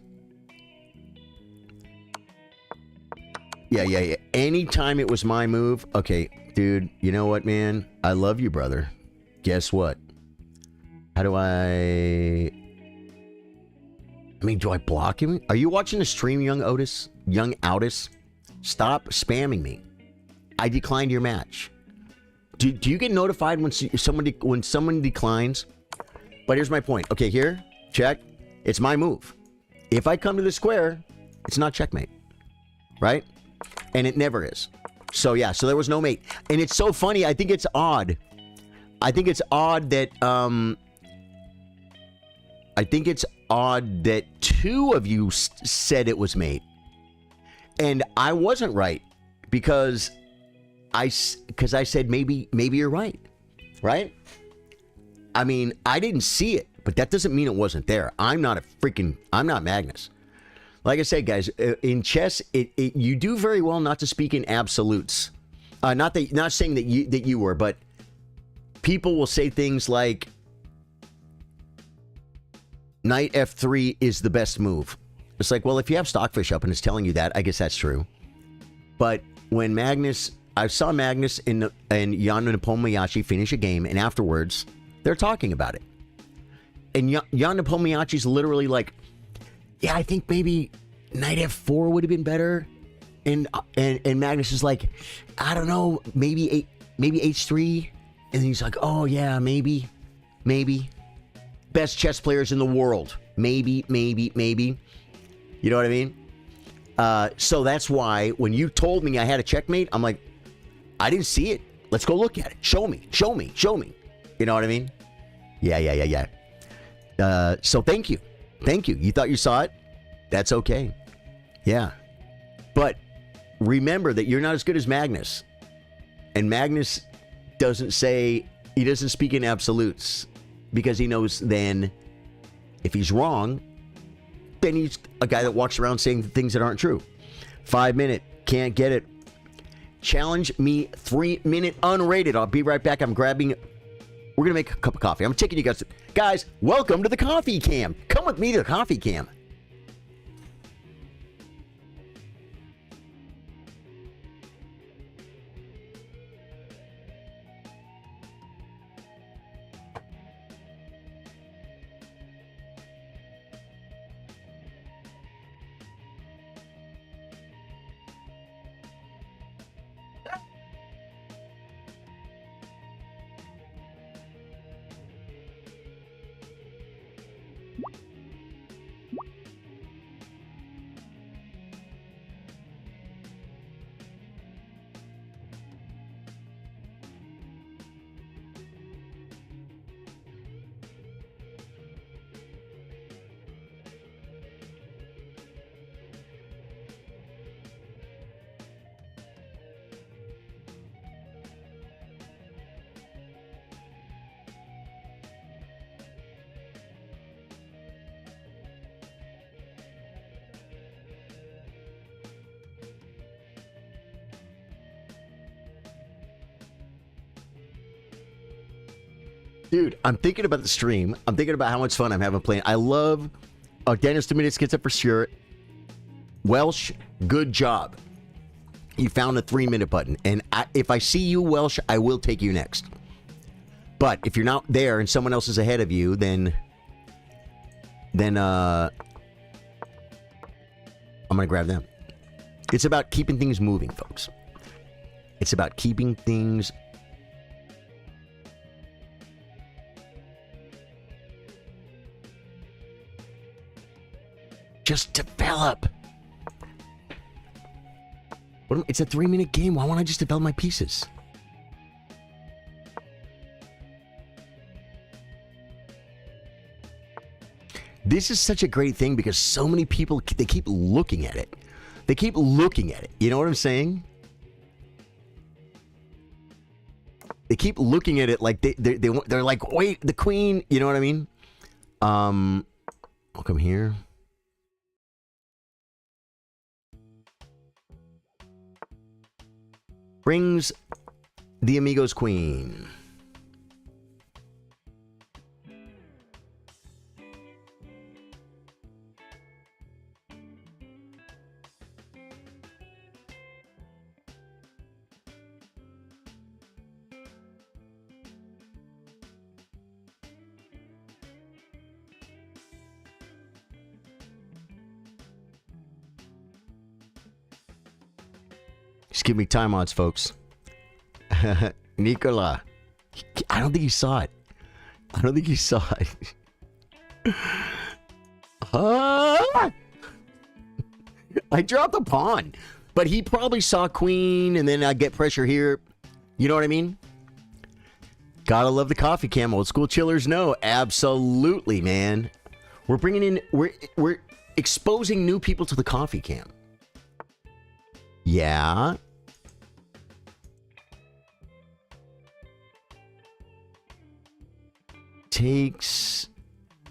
Yeah. Anytime it was my move, okay, dude, you know what, man? I love you, brother. Guess what? How do I mean, do I block him? Are you watching the stream, Young Otis? Young Otis? Stop spamming me. I declined your match. Do you get notified when someone declines? But here's my point. Okay, here, check. It's my move. If I come to the square, it's not checkmate. Right? And it never is. So yeah, so there was no mate. And it's so funny, I think it's odd. I think it's odd that two of you said it was mate. And I wasn't right, because because I said maybe you're right, right? I mean, I didn't see it, but that doesn't mean it wasn't there. I'm not Magnus. Like I said, guys, in chess, you do very well not to speak in absolutes. Not saying that you were, but people will say things like knight f3 is the best move. It's like, well, if you have Stockfish up and it's telling you that, I guess that's true. But when I saw Magnus and Jan Nepomniachtchi finish a game, and afterwards, they're talking about it. And Jan Nepomniachtchi's literally like, yeah, I think maybe knight f4 would have been better. And Magnus is like, I don't know, maybe h3. And he's like, oh yeah, maybe. Best chess players in the world. Maybe. You know what I mean? So that's why when you told me I had a checkmate, I'm like, I didn't see it. Let's go look at it. Show me. You know what I mean? Yeah. So thank you. You thought you saw it? That's okay. Yeah. But remember that you're not as good as Magnus. And Magnus doesn't speak in absolutes, because he knows then if he's wrong, then he's a guy that walks around saying things that aren't true. 5 minute, can't get it. Challenge me 3 minute unrated. I'll be right back. We're going to make a cup of coffee. I'm taking you guys. Guys, welcome to the coffee cam. Come with me to the coffee cam. Dude, I'm thinking about the stream. I'm thinking about how much fun I'm having playing. I love Dennis Dominus gets it for sure. Welsh, good job. You found the 3 minute button. And if I see you, Welsh, I will take you next. But if you're not there and someone else is ahead of you, then I'm going to grab them. It's about keeping things moving, folks. It's about keeping things just develop. It's a 3 minute game. Why won't I just develop my pieces? This is such a great thing because so many people, they keep looking at it. You know what I'm saying? They keep looking at it like they're like, wait, the queen. You know what I mean? I'll come here. Brings the Amigos Queen. Just give me time odds, folks. Nicola. I don't think he saw it. I dropped the pawn. But he probably saw queen, and then I get pressure here. You know what I mean? Gotta love the coffee cam. Old school chillers know. Absolutely, man. We're bringing in... We're exposing new people to the coffee cam. Yeah. takes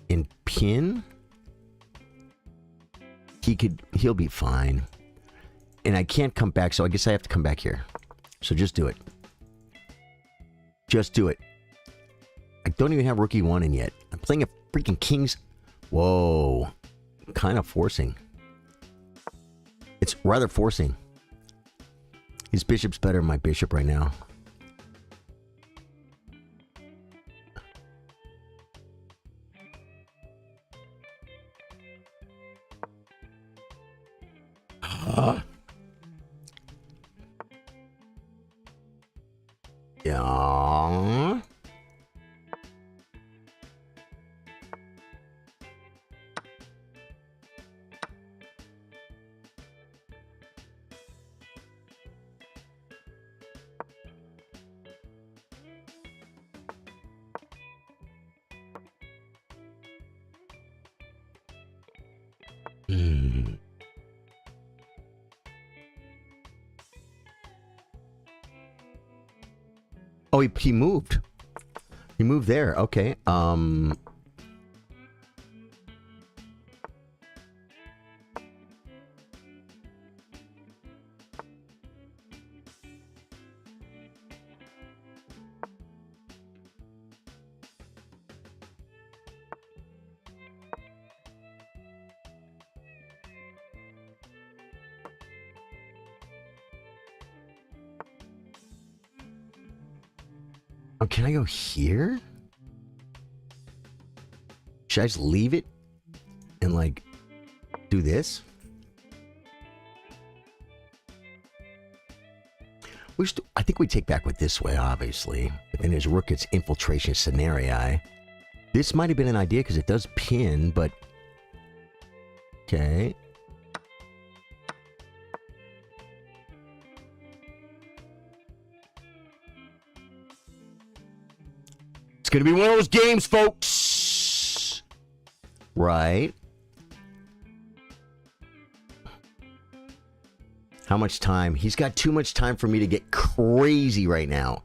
in pin, he'll be fine. And I can't come back, so I guess I have to come back here. So just do it. Just do it. I don't even have rookie 1 in yet. I'm playing a freaking king's... Whoa. Kind of forcing. It's rather forcing. His bishop's better than my bishop right now. Yeah. Oh, he moved. He moved there. Okay. Oh, can I go here? Should I just leave it and, like, do this? I think we take back with this way, obviously. But then his rook gets infiltration scenarii. This might have been an idea because it does pin, but... Okay. It's going to be one of those games, folks. Right. How much time? He's got too much time for me to get crazy right now.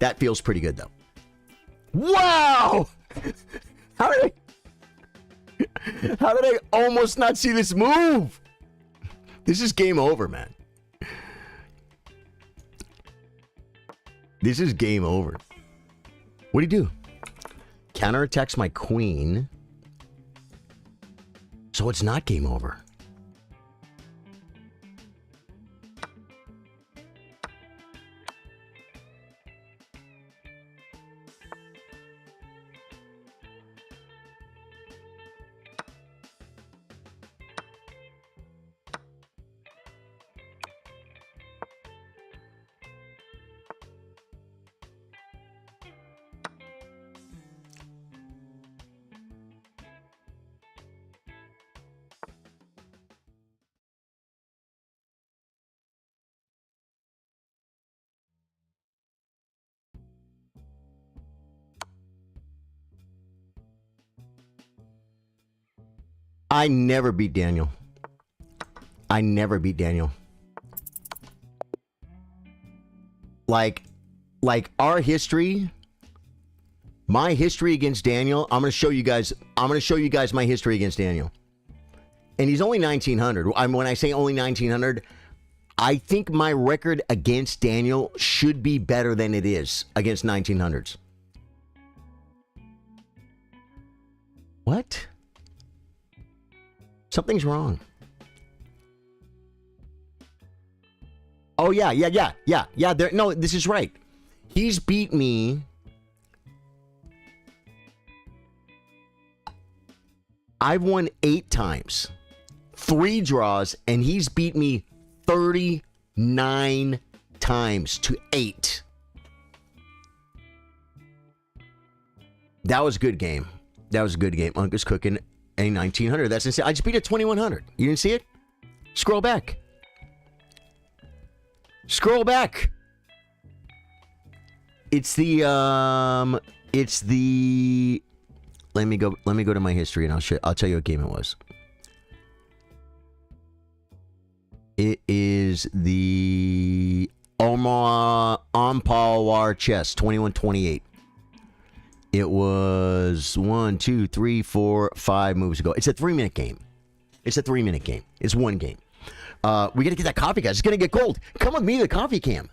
That feels pretty good, though. Wow! How did I almost not see this move? This is game over, man. This is game over. What do you do? Counterattacks my queen. So it's not game over. I never beat Daniel. I never beat Daniel. Like our history, my history against Daniel, I'm going to show you guys my history against Daniel. And he's only 1900. When I say only 1900, I think my record against Daniel should be better than it is against 1900s. What? Something's wrong. Oh, yeah. No, this is right. He's beat me. I've won 8 times. 3 draws, and he's beat me 39 times to 8. That was a good game. Uncle's cooking. A 1900. That's insane. I just beat a 2100. You didn't see it? Scroll back. It's the let me go to my history and I'll tell you what game it was. It is the Omaha Ampawar chess 2128. It was 1, 2, 3, 4, 5 moves ago. It's a 3-minute game. It's a 3-minute game. It's one game. We got to get that coffee, guys. It's going to get cold. Come with me to the coffee cam.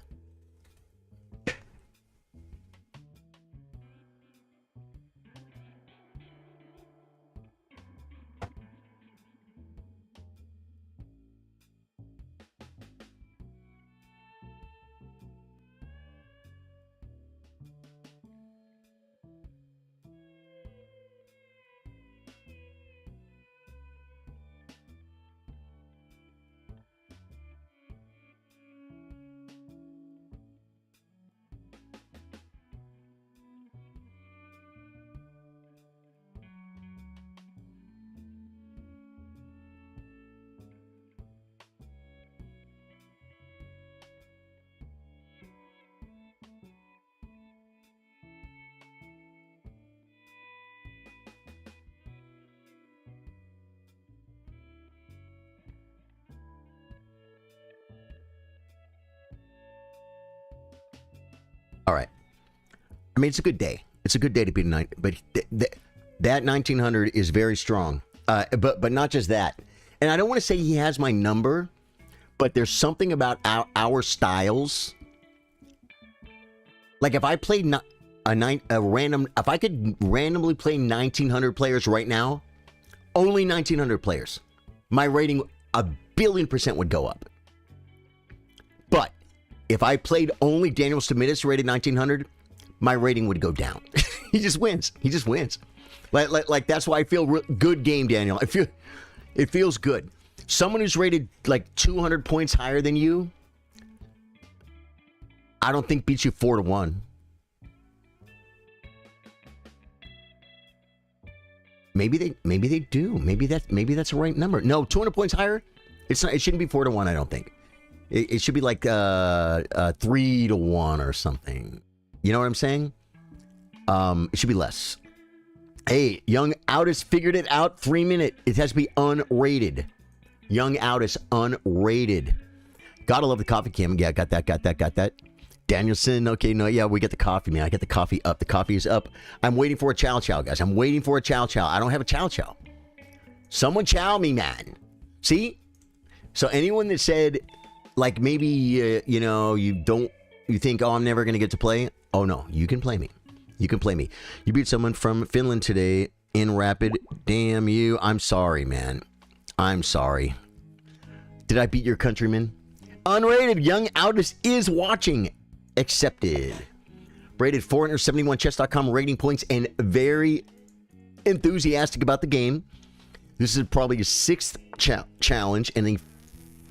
All right. I mean, it's a good day. It's a good day to beat a night, but that 1900 is very strong. But not just that. And I don't want to say he has my number, but there's something about our styles. Like if I played if I could randomly play 1900 players right now, only 1900 players, my rating 1,000,000,000% would go up. But if I played only Daniel Stamitis rated 1900, my rating would go down. He just wins. He just wins. Like that's why I feel good game, Daniel. It feels good. Someone who's rated like 200 points higher than you, I don't think beats you 4-1. Maybe they do. Maybe that's the right number. No, 200 points higher. It's not. It shouldn't be 4-1. I don't think. It should be like 3-1 or something. You know what I'm saying? It should be less. Hey, Young Outis figured it out. 3-minute. It has to be unrated. Young Outis unrated. Gotta love the coffee cam. Yeah, got that. Danielson. Okay, no, yeah, we get the coffee, man. I get the coffee up. The coffee is up. I'm waiting for a chow chow, guys. I'm waiting for a chow chow. I don't have a chow chow. Someone chow me, man. See? So anyone that said, like, maybe, you think, oh, I'm never going to get to play. Oh, no, you can play me. You can play me. You beat someone from Finland today in Rapid. Damn you. I'm sorry, man. I'm sorry. Did I beat your countryman? Unrated. Young Outis is watching. Accepted. Rated 471chess.com rating points and very enthusiastic about the game. This is probably his 6th challenge, and he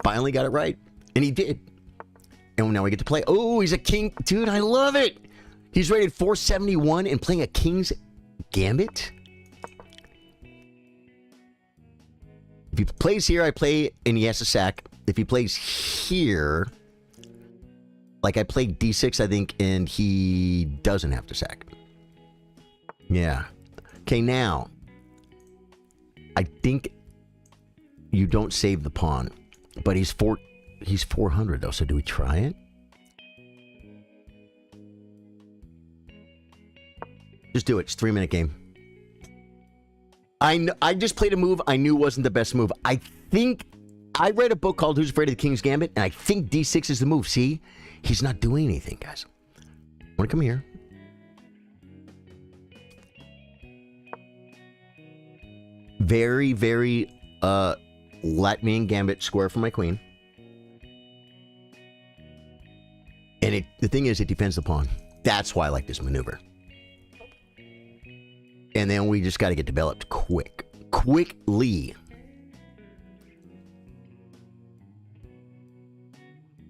finally got it right. And he did. And now we get to play. Oh, he's a king. Dude, I love it. He's rated 471 and playing a King's Gambit. If he plays here, I play, and he has to sack. If he plays here, like I played D6, I think, and he doesn't have to sack. Yeah. Okay, now, I think you don't save the pawn, but he's 400 though. So do we try it? Just do it. It's a 3-minute game. I just played a move I knew wasn't the best move. I think I read a book called Who's Afraid of the King's Gambit, and I think D6 is the move. See, he's not doing anything, guys. Want to come here? Very, very Latvian Gambit square for my queen. And the thing is, it defends the pawn. That's why I like this maneuver. And then we just got to get developed quickly.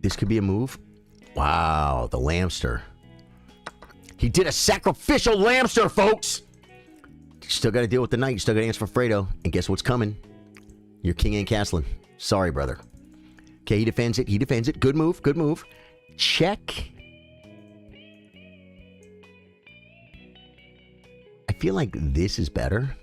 This could be a move. Wow, the Lamster. He did a sacrificial Lamster, folks. You still got to deal with the knight. You still got to answer for Fredo. And guess what's coming? Your king ain't castling. Sorry, brother. Okay, he defends it. He defends it. Good move. Good move. Check. I feel like this is better.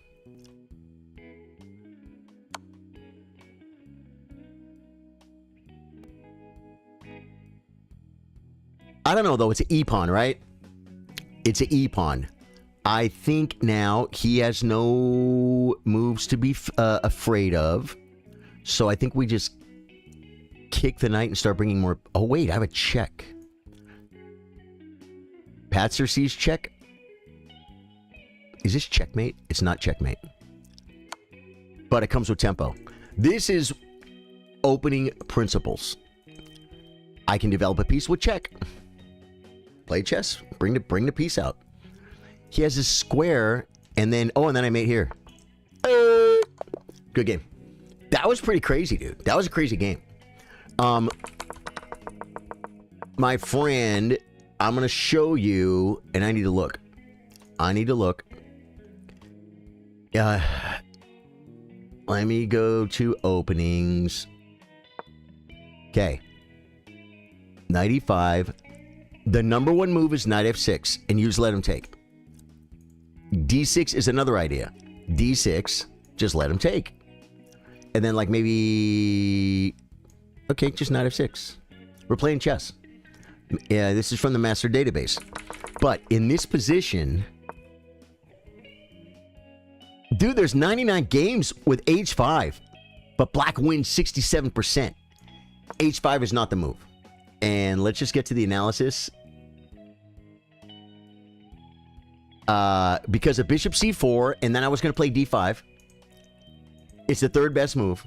I don't know, though. It's an E-pawn, right? It's an E-pawn. I think now he has no moves to be afraid of. So I think we just kick the knight and start bringing more... Oh, wait, I have a check. Patzer sees check. Is this checkmate? It's not checkmate. But it comes with tempo. This is opening principles. I can develop a piece with check. Play chess. Bring the piece out. He has this square, and then... Oh, and then I mate here. Good game. That was pretty crazy, dude. That was a crazy game. My friend, I'm going to show you, and I need to look. Let me go to openings. Okay. Knight e5. The number one move is knight f6, and you just let him take. d6 is another idea. d6, just let him take. And then, like, maybe... Okay, just knight f6. We're playing chess. Yeah, this is from the master database. But in this position... Dude, there's 99 games with h5. But black wins 67%. h5 is not the move. And let's just get to the analysis. Because of bishop c4, and then I was going to play d5. It's the third best move.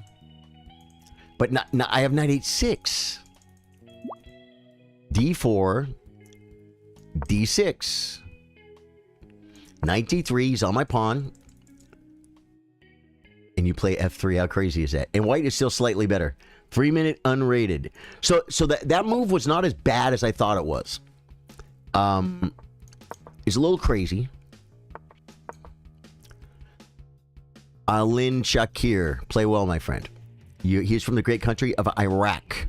But not, I have knight h6. d4. d6. Knight d3 is on my pawn. And you play f3. How crazy is that? And white is still slightly better. 3-minute unrated. So that move was not as bad as I thought it was. It's a little crazy. Alin Shakir. Play well, my friend. He's from the great country of Iraq.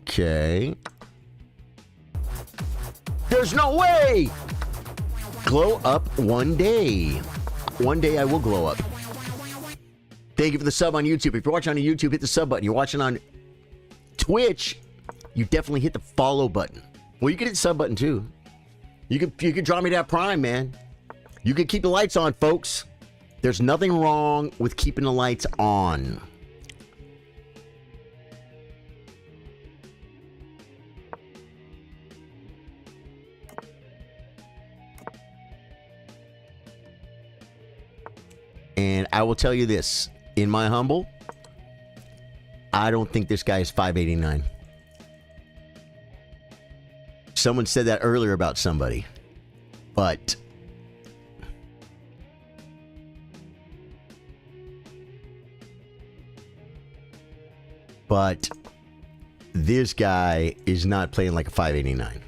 Okay. There's no way! Glow up one day. One day I will glow up. Thank you for the sub on YouTube. If you're watching on YouTube, hit the sub button. You're watching on Twitch, you definitely hit the follow button. Well, you can hit the sub button too. You can draw me that Prime, man. You can keep the lights on, folks. There's nothing wrong with keeping the lights on. And I will tell you this, in my humble, I don't think this guy is 589. Someone said that earlier about somebody, but this guy is not playing like a 589.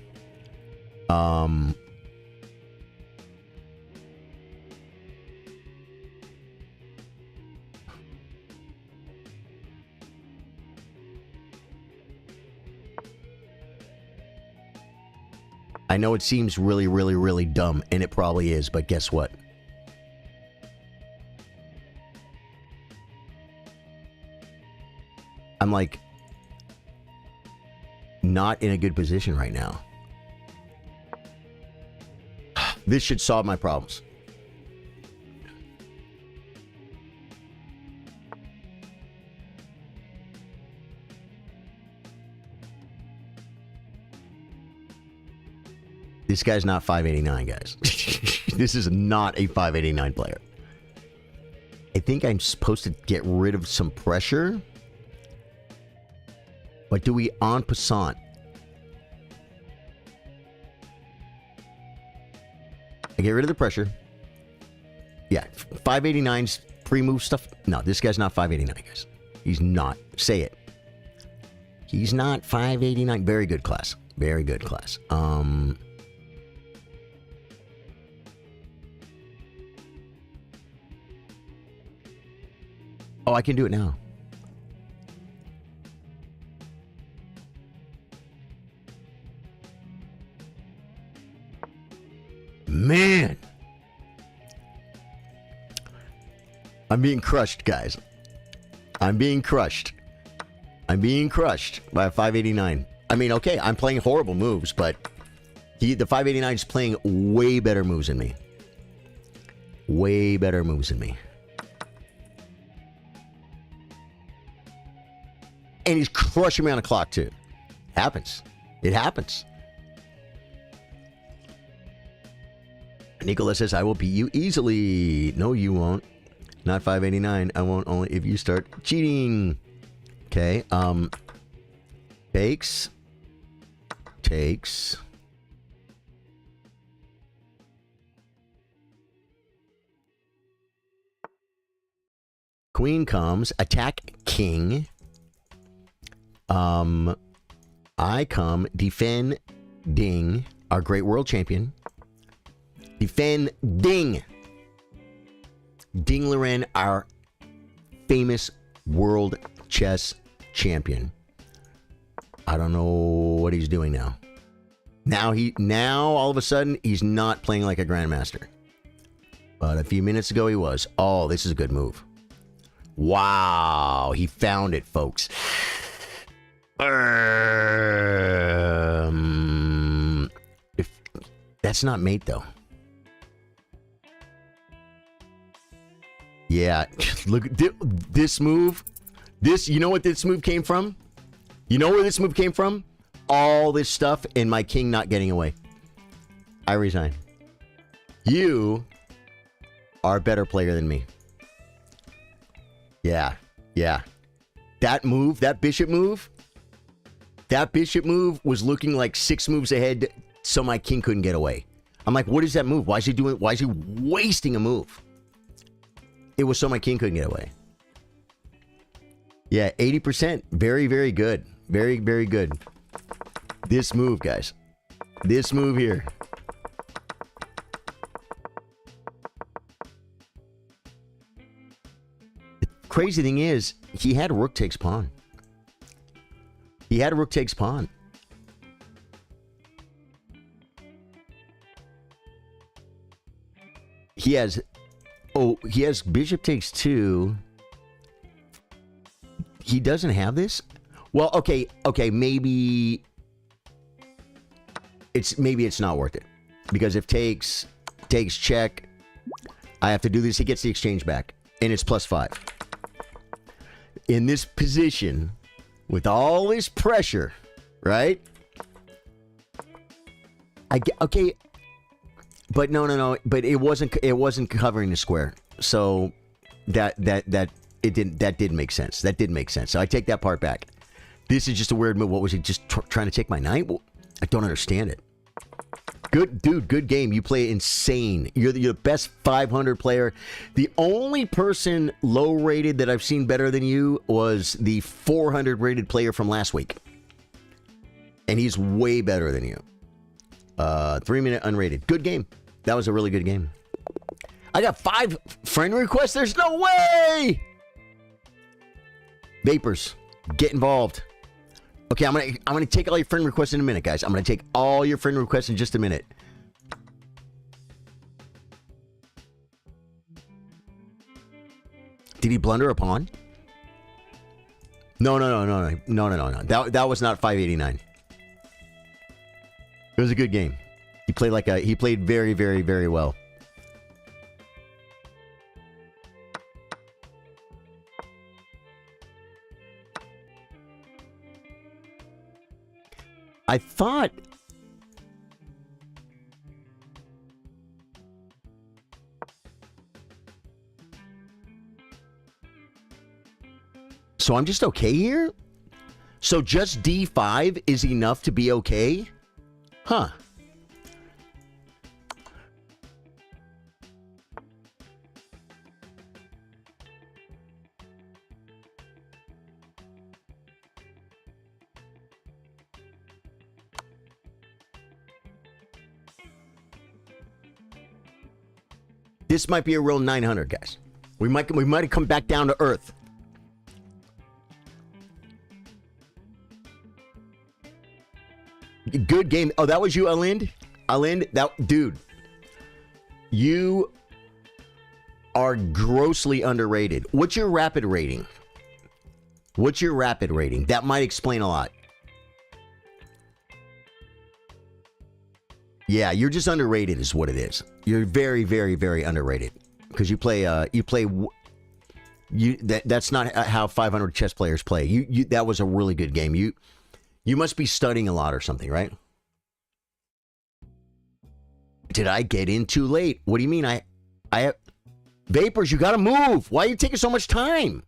I know it seems really, really, really dumb, and it probably is, but guess what? I'm like not in a good position right now. This should solve my problems. This guy's not 589, guys. This is not a 589 player. I think I'm supposed to get rid of some pressure. But do we en passant? I get rid of the pressure. Yeah, 589's pre-move stuff. No, this guy's not 589, guys. He's not. Say it. He's not 589. Very good class. Very good class. Oh, I can do it now. Man. I'm being crushed, guys. I'm being crushed. I'm being crushed by a 589. I mean, okay, I'm playing horrible moves, but The 589 is playing way better moves than me. Way better moves than me. And he's crushing me on the clock, too. Happens. It happens. Nicholas says, I will beat you easily. No, you won't. Not 589. I won't only if you start cheating. Okay. Takes. Queen comes. Attack king. I come. Defend ding. Our great world champion. Defend ding. Ding Loren, our famous world chess champion. I don't know what he's doing now. Now all of a sudden he's not playing like a grandmaster. But a few minutes ago he was. Oh, this is a good move. Wow, he found it, folks. If that's not mate though. Yeah, look at this move. You know what this move came from? You know where this move came from? All this stuff and my king not getting away. I resign. You are a better player than me. Yeah. That move, that bishop move was looking like 6 moves ahead so my king couldn't get away. I'm like, what is that move? Why is he wasting a move? It was so my king couldn't get away. Yeah, 80%. Very, very good. Very, very good. This move, guys. This move here. The crazy thing is, he had rook takes pawn. He had rook takes pawn. He has bishop takes 2. He doesn't have this? Well, okay, maybe it's not worth it. Because if takes check, I have to do this, he gets the exchange back. And it's +5. In this position, with all this pressure, right? Okay. But no. But it wasn't covering the square. So that didn't make sense. That didn't make sense. So I take that part back. This is just a weird move. What was he just trying to take my knight? Well, I don't understand it. Good dude, good game. You play insane. You're the best 500 player. The only person low rated that I've seen better than you was the 400 rated player from last week. And he's way better than you. 3-minute unrated. Good game. That was a really good game. I got 5 friend requests. There's no way. Vapors, get involved. Okay, I'm gonna take all your friend requests in a minute, guys. I'm gonna take all your friend requests in just a minute. Did he blunder a pawn? No. That was not 589. It was a good game. He played very, very, very well. I thought so I'm just okay here? So just D5 is enough to be okay? Huh. This might be a real 900, guys. We might have come back down to earth. Good game. Oh, that was you, Alind? Alind, dude. You are grossly underrated. What's your rapid rating? That might explain a lot. Yeah, you're just underrated is what it is. You're very, very, very underrated. Because that's not how 500 chess players play. That was a really good game. You must be studying a lot or something, right? Did I get in too late? What do you mean? I Vapors, you gotta move. Why are you taking so much time?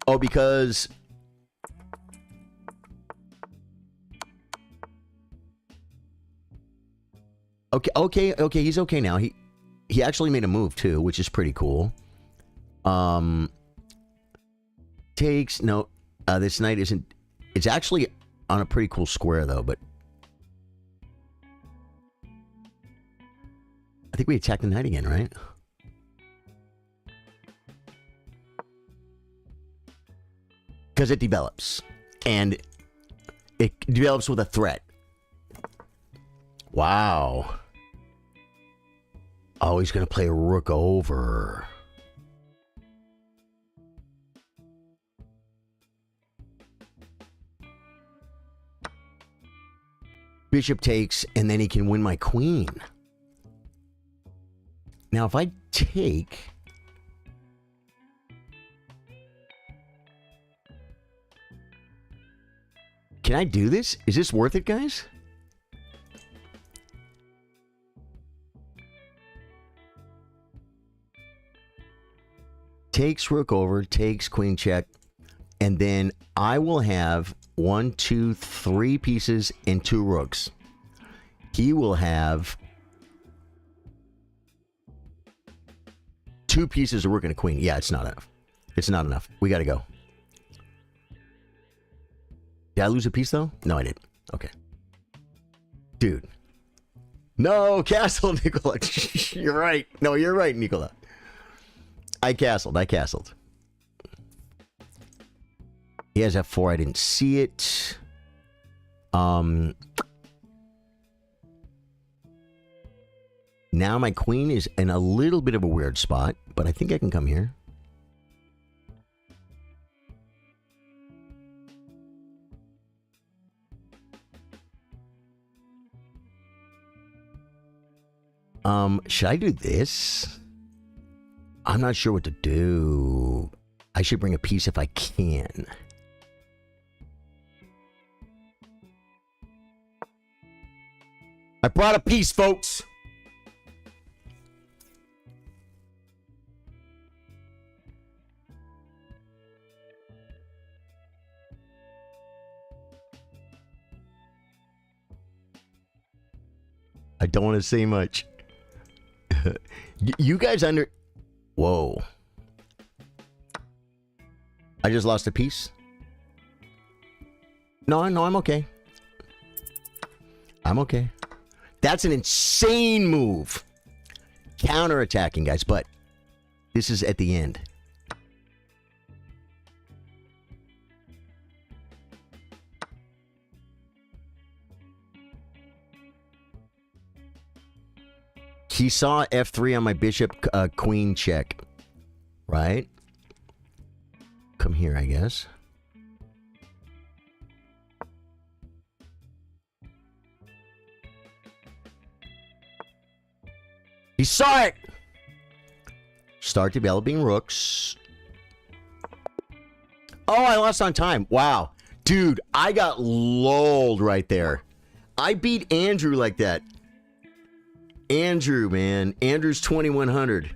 Oh, because okay, he's okay now. He actually made a move too, which is pretty cool. Takes no. This knight isn't. It's actually on a pretty cool square though, but I think we attack the knight again, right? Because it develops, and it develops with a threat. Wow. Oh, he's going to play a rook over. Bishop takes, and then he can win my queen. Now, if I take... Can I do this? Is this worth it, guys? Takes rook over, takes queen check, and then I will have 1, 2, 3 pieces and 2 rooks. He will have 2 pieces of rook and a queen. Yeah, it's not enough. It's not enough. We got to go. Did I lose a piece, though? No, I didn't. Okay. Dude. No, castle, Nicola. You're right. No, you're right, Nicola. I castled. He has F4. I didn't see it. Now my queen is in a little bit of a weird spot, but I think I can come here. Should I do this? I'm not sure what to do. I should bring a piece if I can. I brought a piece, folks. I don't want to say much. You guys under... Whoa. I just lost a piece. No, I'm okay. I'm okay. That's an insane move. Counterattacking, guys, but this is at the end. He saw F3 on my bishop queen check. Right? Come here, I guess. He saw it! Start developing rooks. Oh, I lost on time. Wow. Dude, I got lulled right there. I beat Andrew like that. Andrew, man. Andrew's 2100.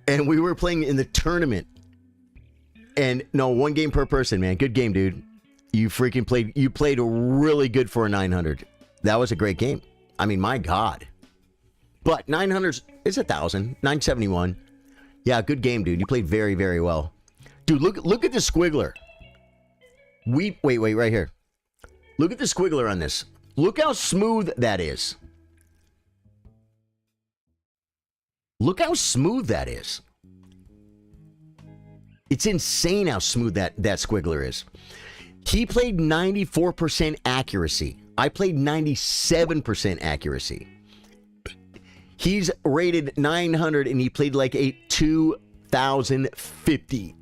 And we were playing in the tournament. And no, 1 game per person, man. Good game, dude. You freaking played. You played really good for a 900. That was a great game. I mean, my God. But 900 is 1,000. 971. Yeah, good game, dude. You played very, very well. Dude, look at the squiggler. Wait, right here. Look at the squiggler on this. Look how smooth that is. Look how smooth that is. It's insane how smooth that squiggler is. He played 94% accuracy. I played 97% accuracy. He's rated 900 and he played like a 2050.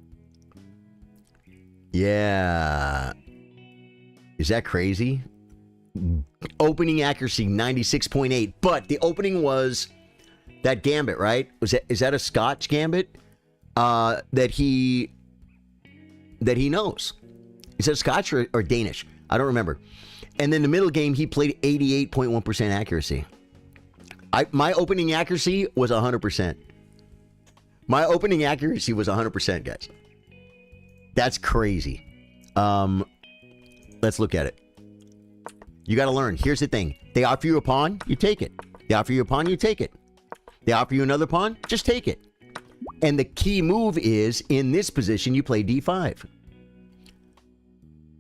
Yeah. Is that crazy? Opening accuracy 96.8, but the opening was that gambit, right? Is that a Scotch gambit that he knows? Is that Scotch or Danish? I don't remember. And then the middle game, he played 88.1% accuracy. My opening accuracy was 100%. My opening accuracy was 100%, guys. That's crazy. Let's look at it. You got to learn. Here's the thing. They offer you a pawn, you take it. They offer you a pawn, you take it. They offer you another pawn, just take it. And the key move is, in this position, you play d5.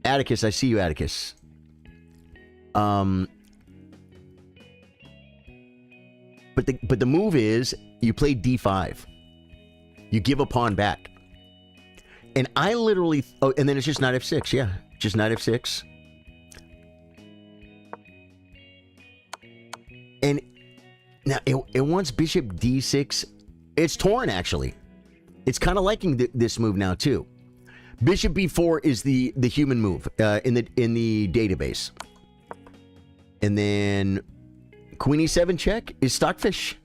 Atticus, I see you, Atticus. But the move is, you play d5. You give a pawn back. And I literally... Oh, and then it's just knight f6, yeah. Just knight f6. And now it wants bishop d6. It's torn, actually. It's kind of liking this move now, too. Bishop b4 is the human move in the database. And then queen e7 check is stockfish.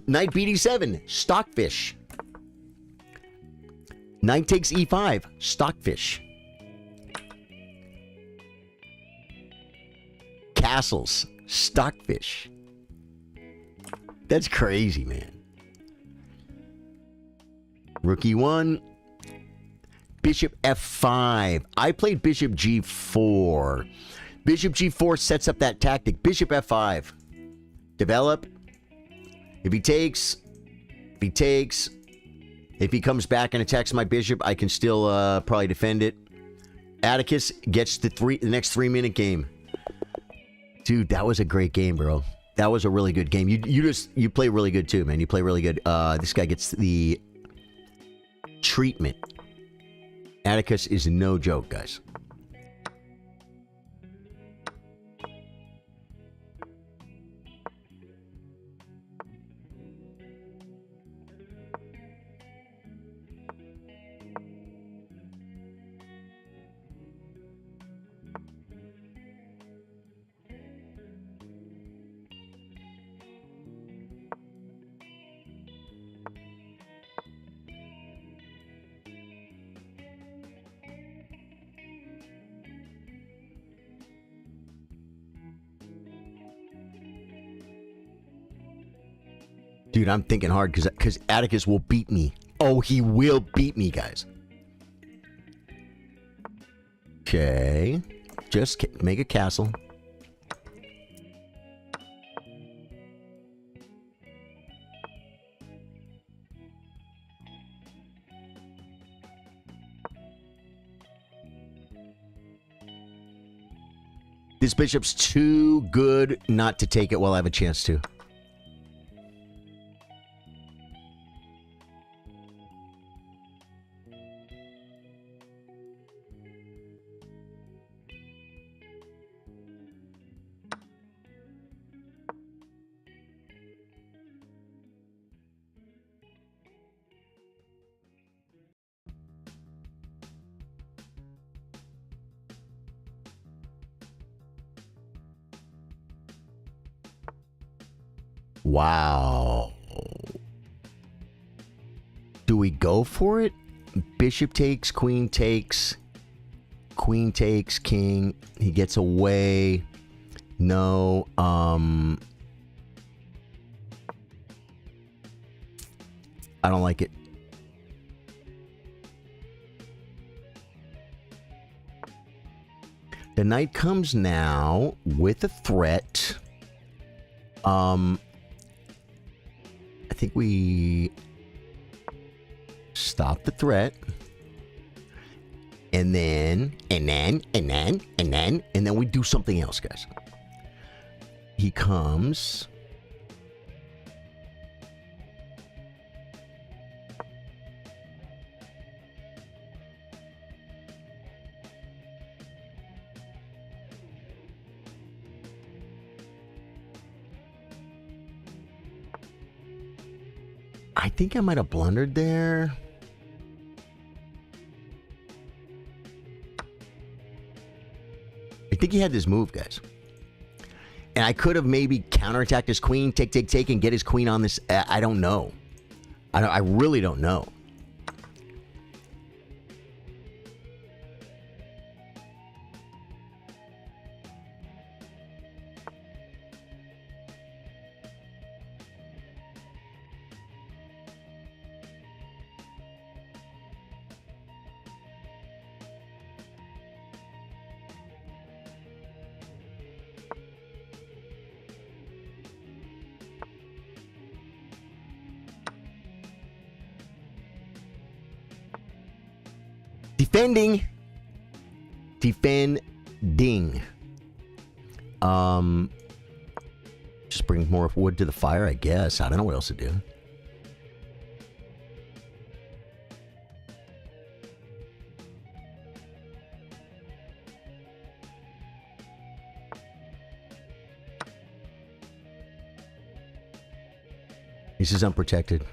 Knight bd7, stockfish. Knight takes e5, stockfish. Castles, stockfish. That's crazy, man. Rook e1. Bishop f5. I played bishop g4. Bishop g4 sets up that tactic. Bishop f5. Develop. If he takes, if he comes back and attacks my bishop, I can still probably defend it. Atticus gets the next 3-minute game. Dude, that was a great game, bro. That was a really good game. You play really good too, man. You play really good. This guy gets the treatment. Atticus is no joke, guys. Dude, I'm thinking hard because Atticus will beat me. Oh, he will beat me, guys. Okay. Just make a castle. This bishop's too good not to take it while I have a chance to. Wow. Do we go for it? Bishop takes, queen takes, king. He gets away. No. I don't like it. The knight comes now with a threat. I think we stop the threat. And then we do something else, guys. He comes. I think I might have blundered there. think he had this move, guys. And I could have maybe counterattacked his queen, take, and get his queen on this. I don't know. I really don't know. Defending. Just bring more wood to the fire, I guess. I don't know what else to do. This is unprotected.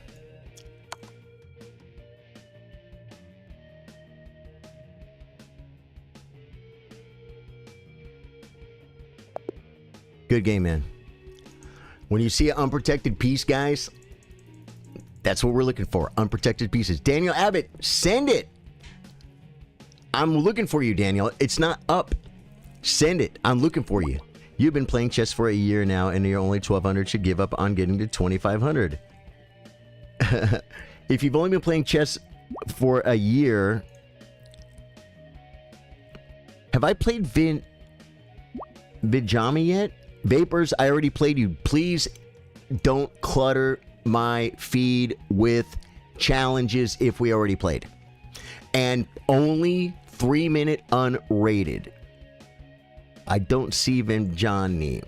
Good game, man. When you see an unprotected piece, guys, that's what we're looking for. Unprotected pieces. Daniel Abbott, send it. I'm looking for you, Daniel. It's not up. Send it. I'm looking for you. You've been playing chess for a year now, and you're only 1,200. Should give up on getting to 2,500. If you've only been playing chess for a year, have I played Vijami yet? Vapors, I already played you. Please don't clutter my feed with challenges if we already played. And only 3-minute unrated. I don't see Vanjani.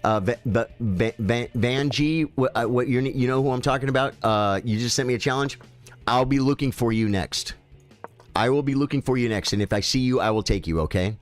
Vanji, what you know who I'm talking about? You just sent me a challenge. I'll be looking for you next. I will be looking for you next, and if I see you, I will take you, okay?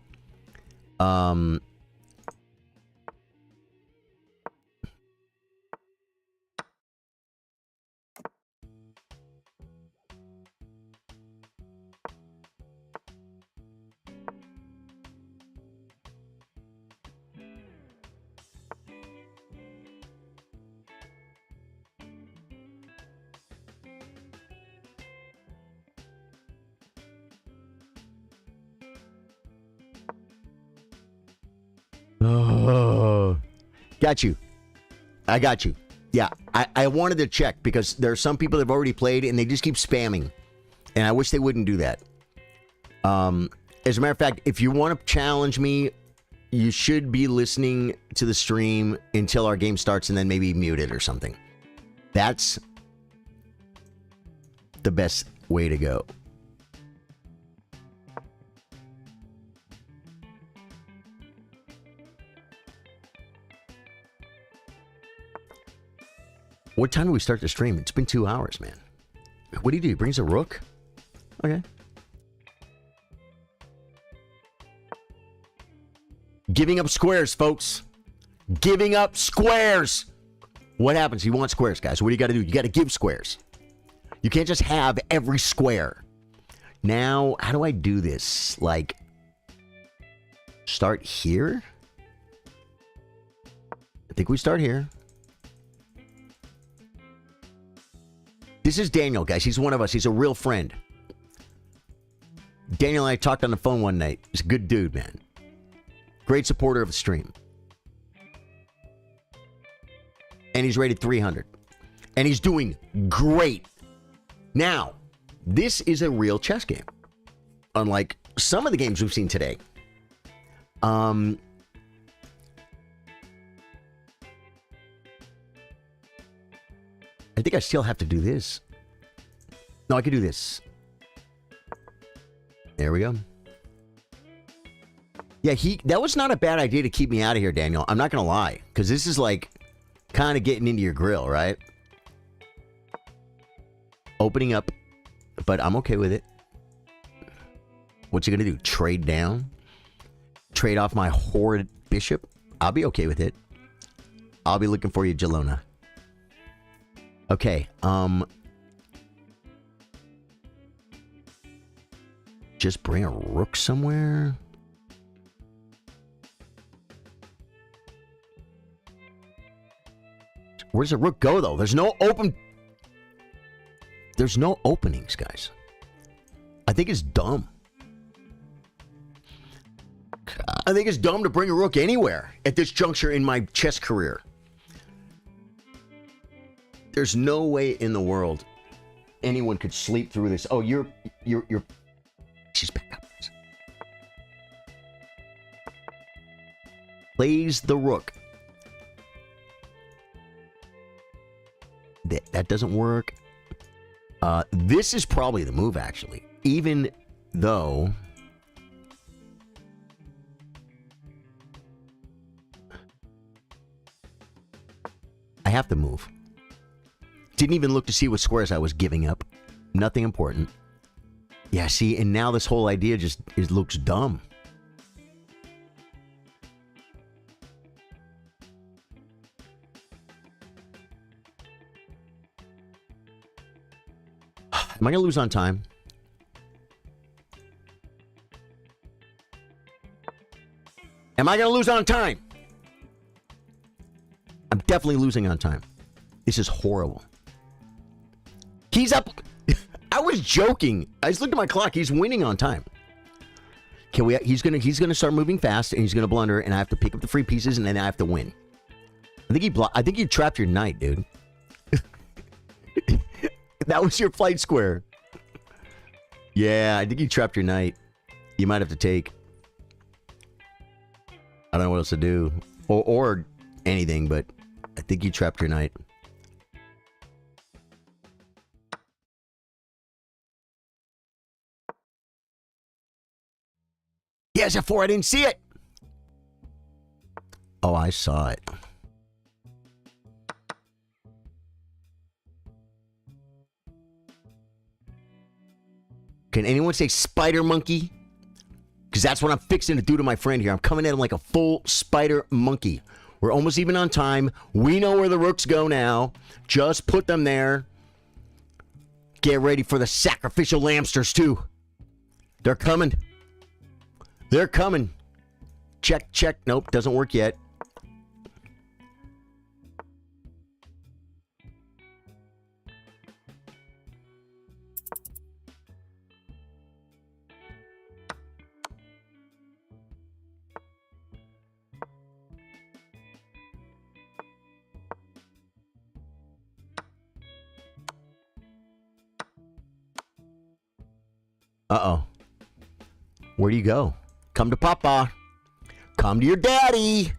Oh, got you. I got you. Yeah, I wanted to check because there are some people that have already played and they just keep spamming. And I wish they wouldn't do that. As a matter of fact, if you want to challenge me, you should be listening to the stream until our game starts and then maybe mute it or something. That's the best way to go. What time do we start the stream? It's been 2 hours, man. What do? He brings a rook? Okay. Giving up squares, folks. Giving up squares. What happens? You want squares, guys. What do you got to do? You got to give squares. You can't just have every square. Now, how do I do this? Like, start here? I think we start here. This is Daniel, guys. He's one of us. He's a real friend. Daniel and I talked on the phone one night. He's a good dude, man. Great supporter of the stream. And he's rated 300. And he's doing great. Now, this is a real chess game. Unlike some of the games we've seen today. I think I still have to do this. No, I could do this. There we go. Yeah, that was not a bad idea to keep me out of here, Daniel. I'm not going to lie. Because this is like kind of getting into your grill, right? Opening up. But I'm okay with it. What you going to do? Trade down? Trade off my horrid bishop? I'll be okay with it. I'll be looking for you, Jelona. Okay, just bring a rook somewhere. Where's the rook go, though? There's no openings, guys. I think it's dumb. I think it's dumb to bring a rook anywhere at this juncture in my chess career. There's no way in the world anyone could sleep through this. Oh, you're she's back up. Plays the rook. That doesn't work. This is probably the move, actually. Even though... I have to move. Didn't even look to see what squares I was giving up. Nothing important. Yeah, see, and now this whole idea just looks dumb. Am I going to lose on time? Am I going to lose on time? I'm definitely losing on time. This is horrible. He's up. I was joking. I just looked at my clock. He's winning on time. Okay, he's gonna start moving fast, and he's gonna blunder, and I have to pick up the free pieces, and then I have to win. I think you trapped your knight, dude. That was your flight square. Yeah, I think you trapped your knight. You might have to take. I don't know what else to do, or anything, but I think you trapped your knight. Yes, F4, I didn't see it. Oh, I saw it. Can anyone say spider monkey? Because that's what I'm fixing to do to my friend here. I'm coming at him like a full spider monkey. We're almost even on time. We know where the rooks go now. Just put them there. Get ready for the sacrificial lamsters, too. They're coming. They're coming. Check, check. Nope, doesn't work yet. Uh-oh. Where do you go? Come to Papa. Come to your daddy.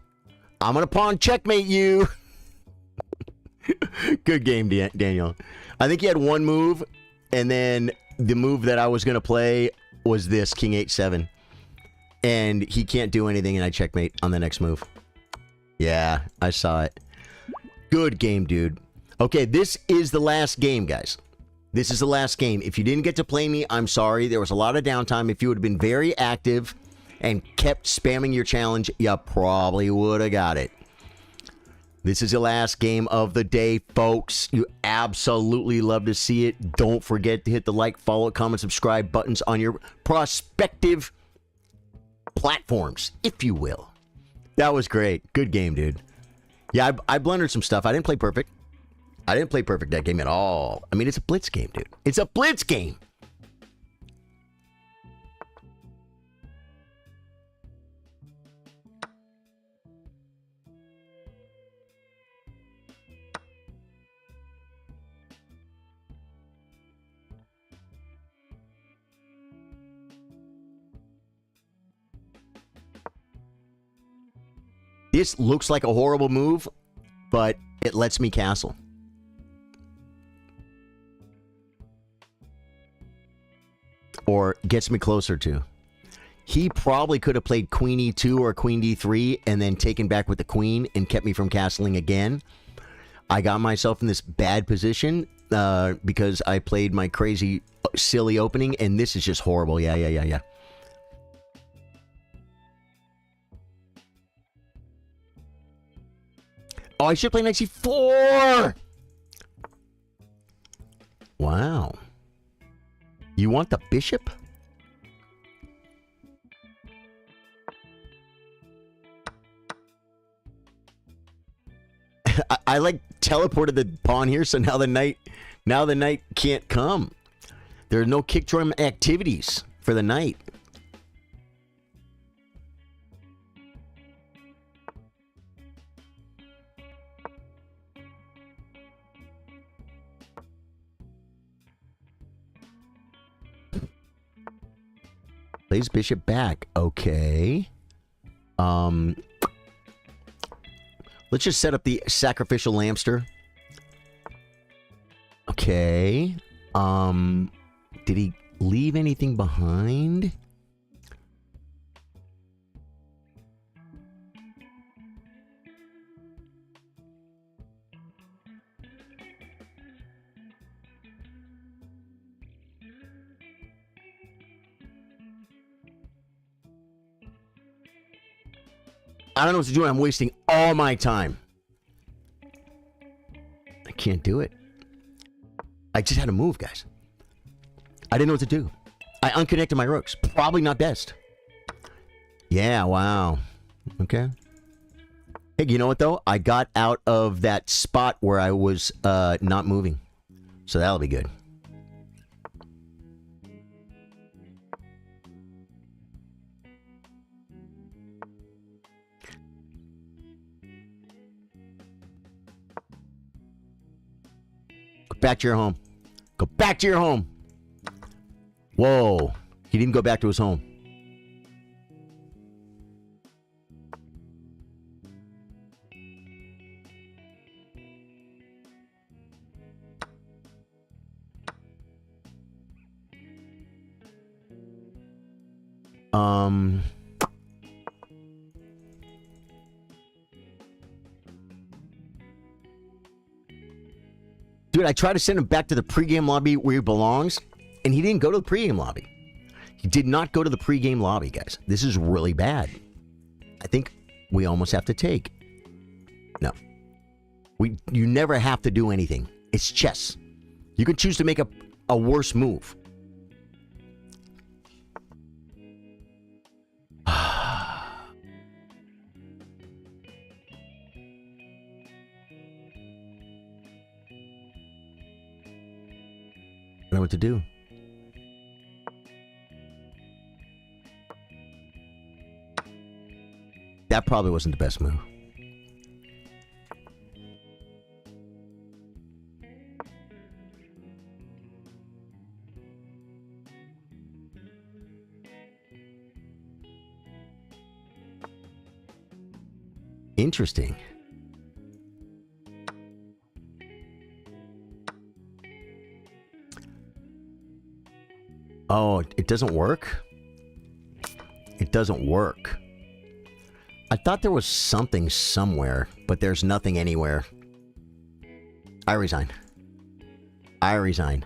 I'm going to pawn checkmate you. Good game, Daniel. I think he had one move, and then the move that I was going to play was this, King 8-7. And he can't do anything, and I checkmate on the next move. Yeah, I saw it. Good game, dude. Okay, this is the last game, guys. This is the last game. If you didn't get to play me, I'm sorry. There was a lot of downtime. If you would have been very active and kept spamming your challenge, you probably would have got it. This is the last game of the day, folks. You absolutely love to see it. Don't forget to hit the like, follow, comment, subscribe buttons on your prospective platforms, if you will. That was great. Good game, dude. Yeah, I blundered some stuff. I didn't play perfect. I didn't play perfect that game at all. I mean, it's a blitz game, dude. It's a blitz game. This looks like a horrible move, but it lets me castle. Or gets me closer to. He probably could have played Queen E2 or Queen D3 and then taken back with the Queen and kept me from castling again. I got myself in this bad position because I played my crazy, silly opening, and this is just horrible. Yeah. Oh, I should play Knight C4! Wow. You want the bishop? I like teleported the pawn here, so now the knight can't come. There are no kick drum activities for the knight. Plays bishop back. Okay. Let's just set up the sacrificial lamster. Okay. Did he leave anything behind? I don't know what to do. I'm wasting all my time. I can't do it. I just had to move, guys. I didn't know what to do. I unconnected my rooks. Probably not best. Yeah, wow. Okay. Hey, you know what, though? I got out of that spot where I was not moving. So that'll be good. Back to your home. Go back to your home. Whoa. He didn't go back to his home. Dude, I tried to send him back to the pregame lobby where he belongs, and he didn't go to the pregame lobby. He did not go to the pregame lobby, guys. This is really bad. I think we almost have to take. No. You never have to do anything. It's chess. You can choose to make a worse move. I don't know what to do. That probably wasn't the best move. Interesting. Oh, it doesn't work? It doesn't work. I thought there was something somewhere, but there's nothing anywhere. I resign. I resign.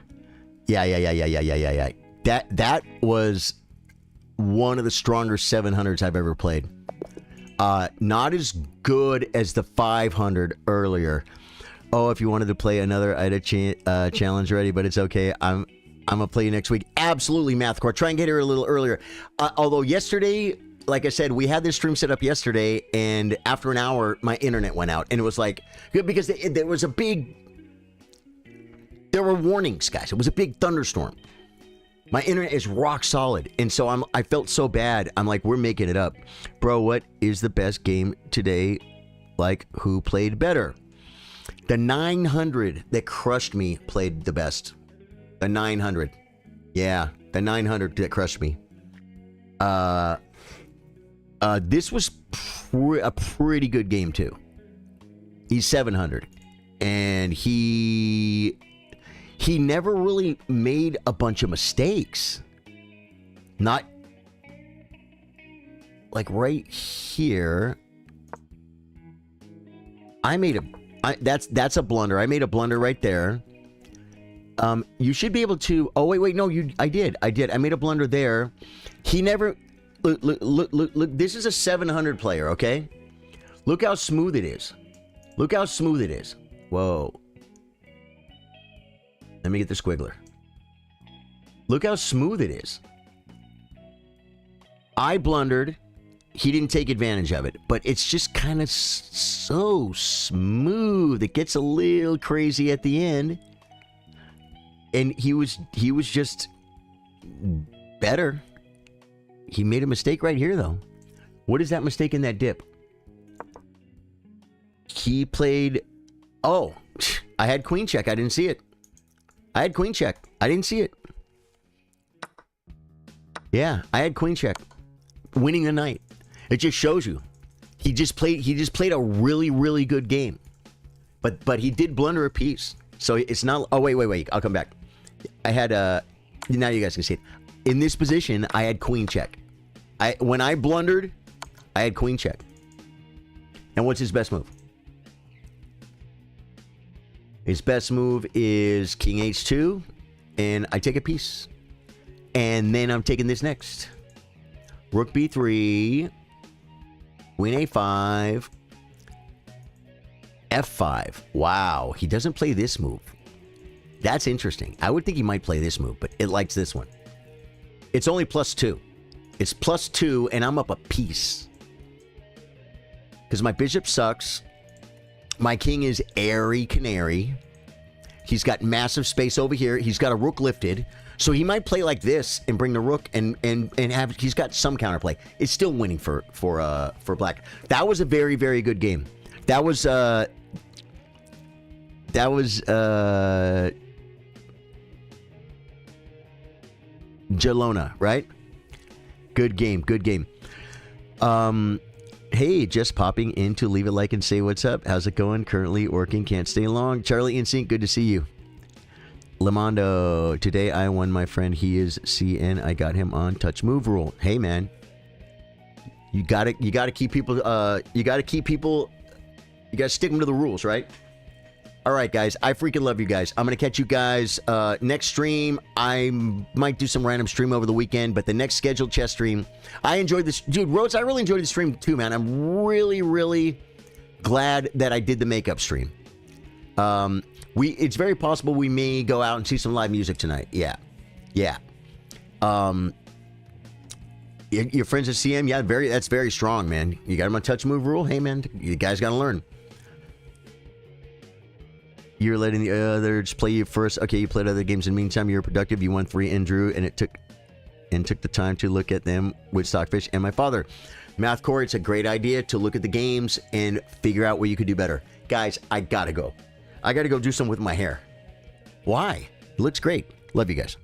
Yeah. That was one of the stronger 700s I've ever played. Not as good as the 500 earlier. Oh, if you wanted to play another, I had a challenge ready, but it's okay. I'm gonna play you next week. Absolutely, Mathcore. Try and get here a little earlier. Although yesterday, like I said, we had this stream set up yesterday, and after an hour, my internet went out, and it was like good because there was a big. There were warnings, guys. It was a big thunderstorm. My internet is rock solid, and so I felt so bad. I'm like, we're making it up, bro. What is the best game today? Like, who played better? The 900 that crushed me played the best. The 900. Yeah, the 900 that crushed me. This was a pretty good game, too. He's 700. And he never really made a bunch of mistakes. Not... Like, right here... That's a blunder. I made a blunder right there. You should be able to... Oh, wait, no, I did. I made a blunder there. He never... Look, this is a 700 player, okay? Look how smooth it is. Look how smooth it is. Whoa. Let me get the squiggler. Look how smooth it is. I blundered. he didn't take advantage of it, but it's just kind of so smooth. It gets a little crazy at the end, and he was just better. He made a mistake right here, though. What is that mistake in that dip? He played. Oh, I had queen check. I didn't see it. I had queen check. I didn't see it. Yeah, I had queen check, winning the night. It just shows you. He just played a really, really good game. But he did blunder a piece. So it's not. Oh, wait. I'll come back. I had now you guys can see it. In this position, I had queen check. When I blundered, I had queen check. And what's his best move? His best move is king h2, and I take a piece. And then I'm taking this next. Rook b3, queen a5, f5. Wow, he doesn't play this move. That's interesting. I would think he might play this move, but it likes this one. It's only +2. It's +2, and I'm up a piece. Because my bishop sucks. My king is airy canary. He's got massive space over here. He's got a rook lifted. So he might play like this and bring the rook and have. He's got some counterplay. It's still winning for black. That was a very, very good game. That was Jalona, right? Good game. Good game. Hey, just popping in to leave a like and say what's up. How's it going? Currently working, can't stay long. Charlie in sync, good to see you. Lamondo, today I won my friend. He is CN. I got him on touch move rule. Hey man, you gotta keep people. You gotta stick them to the rules, right? All right, guys. I freaking love you guys. I'm going to catch you guys next stream. I might do some random stream over the weekend, but the next scheduled chess stream, I enjoyed this. Dude, Rhodes, I really enjoyed the stream too, man. I'm really, really glad that I did the makeup stream. It's very possible we may go out and see some live music tonight. Yeah. Yeah. Your friends at CM, yeah, that's very strong, man. You got them on touch move rule. Hey, man, you guys got to learn. You're letting the others play you first. Okay, you played other games in the meantime. You're productive. You won 3 and drew, and took the time to look at them with Stockfish and my father. Math Core, it's a great idea to look at the games and figure out where you could do better. Guys, I gotta go. I gotta go do something with my hair. Why? It looks great. Love you guys.